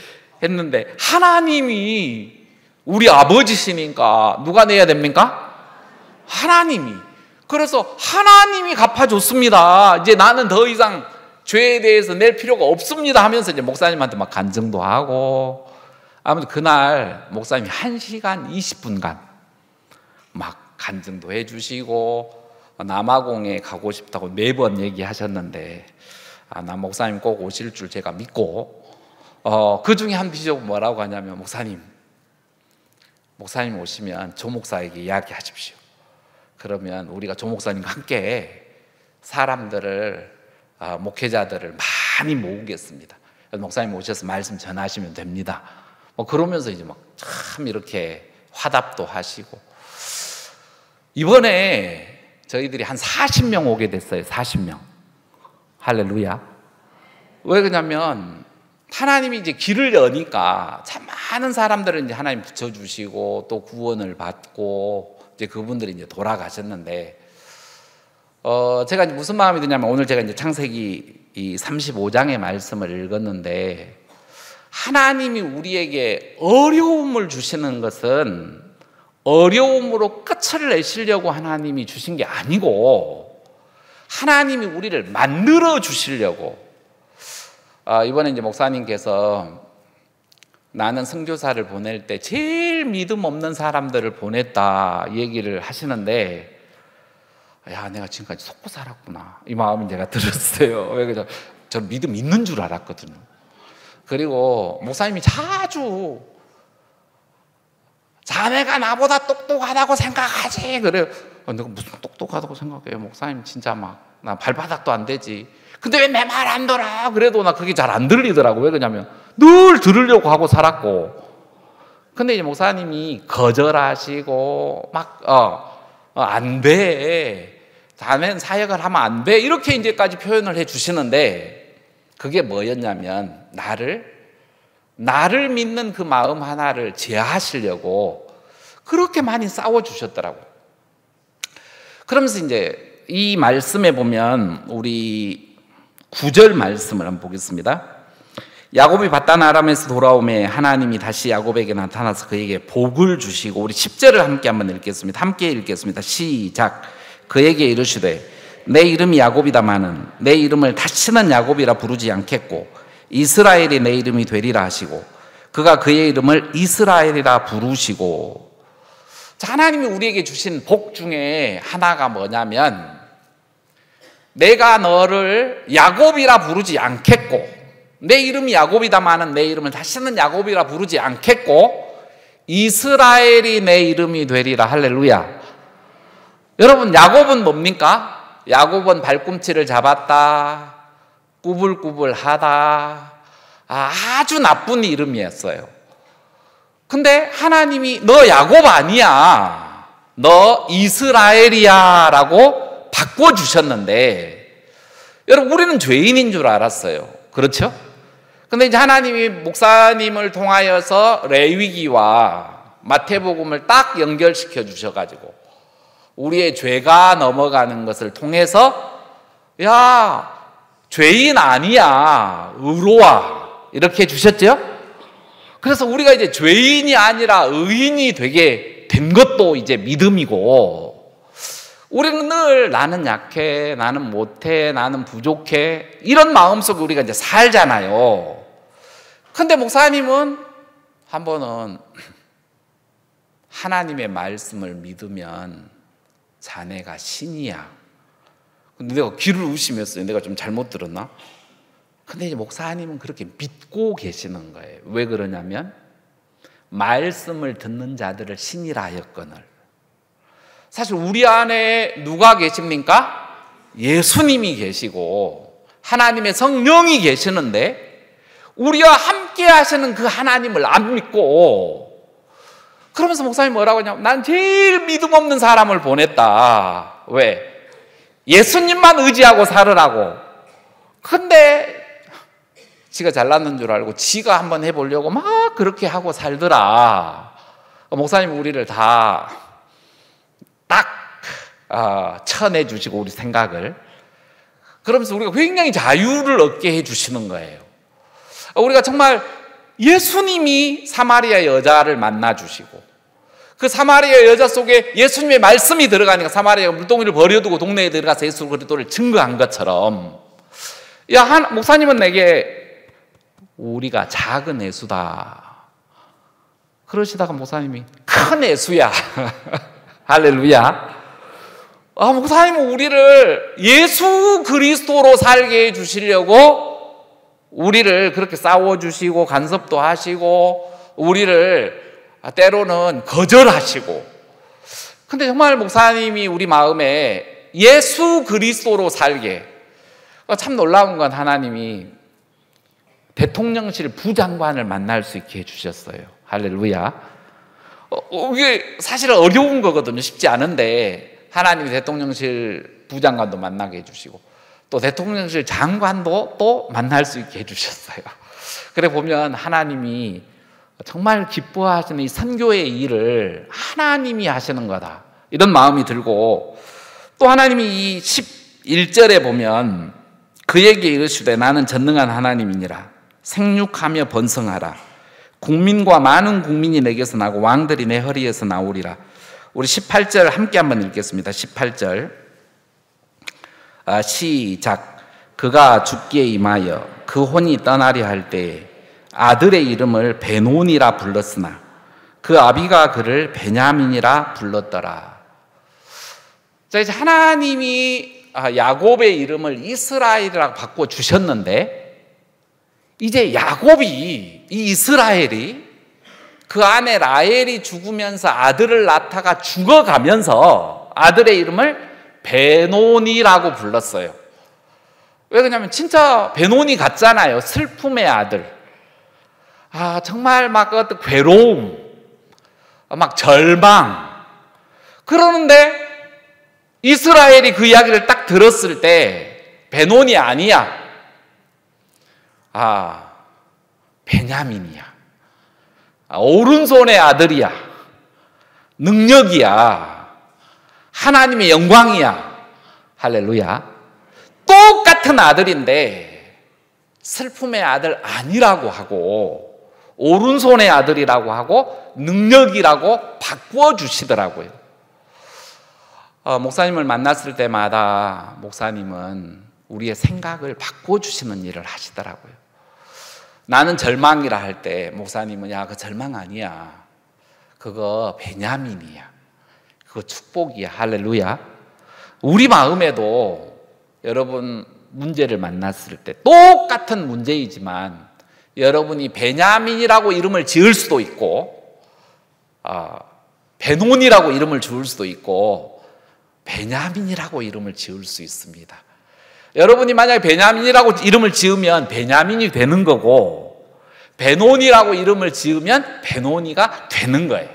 했는데, 하나님이 우리 아버지시니까 누가 내야 됩니까? 하나님이. 그래서 하나님이 갚아줬습니다. 이제 나는 더 이상 죄에 대해서 낼 필요가 없습니다 하면서 이제 목사님한테 막 간증도 하고, 아무튼 그날 목사님이 1시간 20분간 막 간증도 해주시고, 남아공에 가고 싶다고 매번 얘기하셨는데, 나 목사님 꼭 오실 줄 제가 믿고, 그 중에 한 비숍은 뭐라고 하냐면, 목사님 오시면 조 목사에게 이야기하십시오. 그러면 우리가 조 목사님과 함께 사람들을, 목회자들을 많이 모으겠습니다. 목사님 오셔서 말씀 전하시면 됩니다. 그러면서 이제 막 참 이렇게 화답도 하시고, 이번에 저희들이 한 40명 오게 됐어요. 40명. 할렐루야. 왜 그러냐면, 하나님이 이제 길을 여니까 참 많은 사람들을 이제 하나님 붙여주시고, 또 구원을 받고, 이제 그분들이 이제 돌아가셨는데, 제가 이제 무슨 마음이 드냐면, 오늘 제가 이제 창세기 이 35장의 말씀을 읽었는데, 하나님이 우리에게 어려움을 주시는 것은 어려움으로 끝을 내시려고 하나님이 주신 게 아니고 하나님이 우리를 만들어 주시려고. 이번에 이제 목사님께서 나는 선교사를 보낼 때 제일 믿음 없는 사람들을 보냈다 얘기를 하시는데, 야, 내가 지금까지 속고 살았구나 이 마음이 제가 들었어요. 왜 저 믿음 있는 줄 알았거든요. 그리고 목사님이 자주 자네가 나보다 똑똑하다고 생각하지 그래요. 내가 무슨 똑똑하다고 생각해요? 목사님 진짜 막 나 발바닥도 안 되지. 근데 왜 내 말 안 들어? 그래도 나 그게 잘 안 들리더라고. 왜 그러냐면 늘 들으려고 하고 살았고. 근데 이제 목사님이 거절하시고 막 안 돼. 자네는 사역을 하면 안 돼. 이렇게 이제까지 표현을 해 주시는데, 그게 뭐였냐면 나를 믿는 그 마음 하나를 제어하시려고 그렇게 많이 싸워 주셨더라고요. 그러면서 이제 이 말씀에 보면 우리 9절 말씀을 한번 보겠습니다. 야곱이 바단 아람에서 돌아오매 하나님이 다시 야곱에게 나타나서 그에게 복을 주시고, 우리 10절을 함께 한번 읽겠습니다. 함께 읽겠습니다. 시작. 그에게 이르시되 내 이름이 야곱이다마는 내 이름을 다시는 야곱이라 부르지 않겠고 이스라엘이 내 이름이 되리라 하시고, 그가 그의 이름을 이스라엘이라 부르시고. 자, 하나님이 우리에게 주신 복 중에 하나가 뭐냐면, 내가 너를 야곱이라 부르지 않겠고, 내 이름이 야곱이다마는 내 이름을 다시는 야곱이라 부르지 않겠고 이스라엘이 내 이름이 되리라. 할렐루야. 여러분, 야곱은 뭡니까? 야곱은 발꿈치를 잡았다, 꾸불꾸불하다, 아주 나쁜 이름이었어요. 근데 하나님이 너 야곱 아니야, 너 이스라엘이야 라고 바꿔주셨는데, 여러분, 우리는 죄인인 줄 알았어요. 그렇죠? 근데 이제 하나님이 목사님을 통하여서 레위기와 마태복음을 딱 연결시켜 주셔가지고 우리의 죄가 넘어가는 것을 통해서, 야, 죄인 아니야, 의로와, 이렇게 해주셨죠? 그래서 우리가 이제 죄인이 아니라 의인이 되게 된 것도 이제 믿음이고, 우리는 늘 나는 약해, 나는 못해, 나는 부족해, 이런 마음속에 우리가 이제 살잖아요. 근데 목사님은 한 번은 하나님의 말씀을 믿으면 자네가 신이야. 근데 내가 귀를 의심했어요. 내가 좀 잘못 들었나? 근데 이제 목사님은 그렇게 믿고 계시는 거예요. 왜 그러냐면 말씀을 듣는 자들을 신이라 하였거늘. 사실 우리 안에 누가 계십니까? 예수님이 계시고 하나님의 성령이 계시는데 우리와 함께 하시는 그 하나님을 안 믿고, 그러면서 목사님이 뭐라고 하냐면 난 제일 믿음 없는 사람을 보냈다. 왜? 예수님만 의지하고 살으라고. 근데 지가 잘났는 줄 알고 지가 한번 해보려고 막 그렇게 하고 살더라. 목사님이 우리를 다 딱 쳐내주시고 우리 생각을, 그러면서 우리가 굉장히 자유를 얻게 해주시는 거예요. 우리가 정말 예수님이 사마리아 여자를 만나주시고 그 사마리아 여자 속에 예수님의 말씀이 들어가니까 사마리아가 물동이를 버려두고 동네에 들어가서 예수 그리스도를 증거한 것처럼, 야, 목사님은 내게 우리가 작은 예수다 그러시다가 목사님이 큰 예수야. 할렐루야. 목사님은 우리를 예수 그리스도로 살게 해주시려고 우리를 그렇게 싸워주시고 간섭도 하시고 우리를 때로는 거절하시고. 근데 정말 목사님이 우리 마음에 예수 그리스도로 살게, 참 놀라운 건 하나님이 대통령실 부장관을 만날 수 있게 해주셨어요. 할렐루야. 이게 사실은 어려운 거거든요. 쉽지 않은데 하나님이 대통령실 부장관도 만나게 해주시고 또 대통령실 장관도 또 만날 수 있게 해주셨어요. 그래 보면 하나님이 정말 기뻐하시는 이 선교의 일을 하나님이 하시는 거다, 이런 마음이 들고, 또 하나님이 이 11절에 보면 그에게 이르시되 나는 전능한 하나님이니라 생육하며 번성하라. 국민과 많은 국민이 내게서 나고 왕들이 내 허리에서 나오리라. 우리 18절 함께 한번 읽겠습니다. 18절 시작. 그가 죽기에 임하여 그 혼이 떠나려 할 때에 아들의 이름을 베논이라 불렀으나 그 아비가 그를 베냐민이라 불렀더라. 자, 이제 하나님이 야곱의 이름을 이스라엘이라고 바꿔주셨는데 이제 야곱이, 이 이스라엘이 그 안에 라헬이 죽으면서 아들을 낳다가 죽어가면서 아들의 이름을 베논이라고 불렀어요. 왜 그러냐면 진짜 베논이 같잖아요. 슬픔의 아들. 정말 막 어떤 괴로움, 막 절망. 그러는데 이스라엘이 그 이야기를 딱 들었을 때 베논이 아니야. 베냐민이야. 오른손의 아들이야. 능력이야. 하나님의 영광이야. 할렐루야. 똑같은 아들인데 슬픔의 아들 아니라고 하고 오른손의 아들이라고 하고 능력이라고 바꾸어 주시더라고요. 목사님을 만났을 때마다 목사님은 우리의 생각을 바꿔주시는 일을 하시더라고요. 나는 절망이라 할 때 목사님은 야, 그 절망 아니야. 그거 베냐민이야. 그거 축복이야. 할렐루야. 우리 마음에도 여러분 문제를 만났을 때 똑같은 문제이지만 여러분이 베냐민이라고 이름을 지을 수도 있고 베논이라고 이름을 지을 수도 있고 베냐민이라고 이름을 지을 수 있습니다. 여러분이 만약에 베냐민이라고 이름을 지으면 베냐민이 되는 거고 베논이라고 이름을 지으면 베논이가 되는 거예요.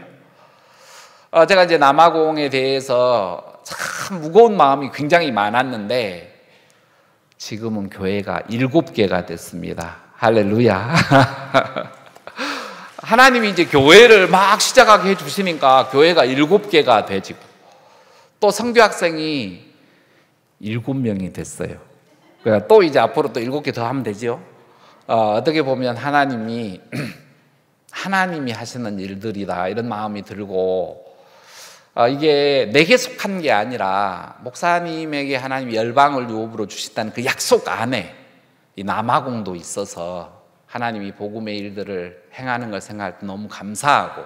제가 이제 남아공에 대해서 참 무거운 마음이 굉장히 많았는데 지금은 교회가 7개가 됐습니다. 할렐루야. 하나님이 이제 교회를 막 시작하게 해주시니까 교회가 7개가 되지고 또 선교 학생이 7명이 됐어요. 그러니까 또 이제 앞으로 또 7개 더 하면 되죠. 어떻게 보면 하나님이 하시는 일들이다 이런 마음이 들고 이게 내게 속한 게 아니라 목사님에게 하나님이 열방을 유업으로 주신다는 그 약속 안에 이 남아공도 있어서 하나님이 복음의 일들을 행하는 걸 생각할 때 너무 감사하고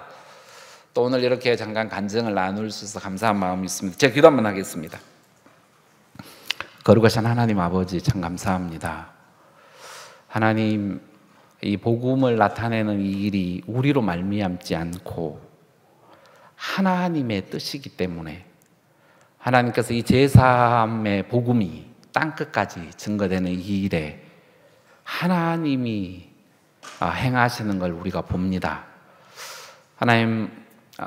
또 오늘 이렇게 잠깐 간증을 나눌 수 있어서 감사한 마음이 있습니다. 제가 기도 한번 하겠습니다. 거룩하신 하나님 아버지 참 감사합니다. 하나님 이 복음을 나타내는 이 일이 우리로 말미암지 않고 하나님의 뜻이기 때문에 하나님께서 이 제3의 복음이 땅끝까지 증거되는 이 일에 하나님이 행하시는 걸 우리가 봅니다. 하나님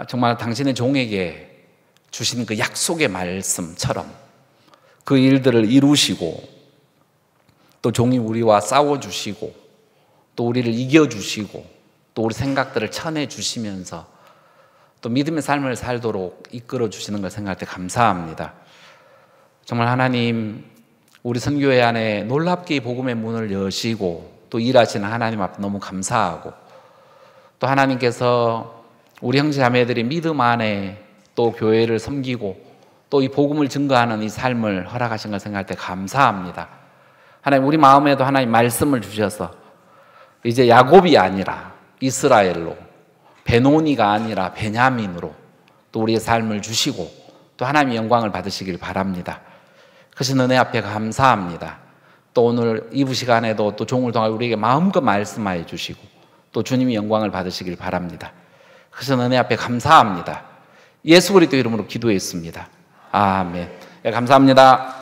정말 당신의 종에게 주신 그 약속의 말씀처럼 그 일들을 이루시고 또 종이 우리와 싸워주시고 또 우리를 이겨주시고 또 우리 생각들을 쳐내주시면서 또 믿음의 삶을 살도록 이끌어주시는 걸 생각할 때 감사합니다. 정말 하나님 우리 선교회 안에 놀랍게 이 복음의 문을 여시고 또 일하시는 하나님 앞에 너무 감사하고 또 하나님께서 우리 형제 자매들이 믿음 안에 또 교회를 섬기고 또 이 복음을 증거하는 이 삶을 허락하신 걸 생각할 때 감사합니다. 하나님 우리 마음에도 하나님 말씀을 주셔서 이제 야곱이 아니라 이스라엘로 베논이가 아니라 베냐민으로 또 우리의 삶을 주시고 또 하나님의 영광을 받으시길 바랍니다. 크신 은혜 앞에 감사합니다. 또 오늘 이부 시간에도 또 종을 통하여 우리에게 마음껏 말씀하여 주시고 또 주님이 영광을 받으시길 바랍니다. 크신 은혜 앞에 감사합니다. 예수 그리스도 이름으로 기도했습니다. 아멘. 네, 감사합니다.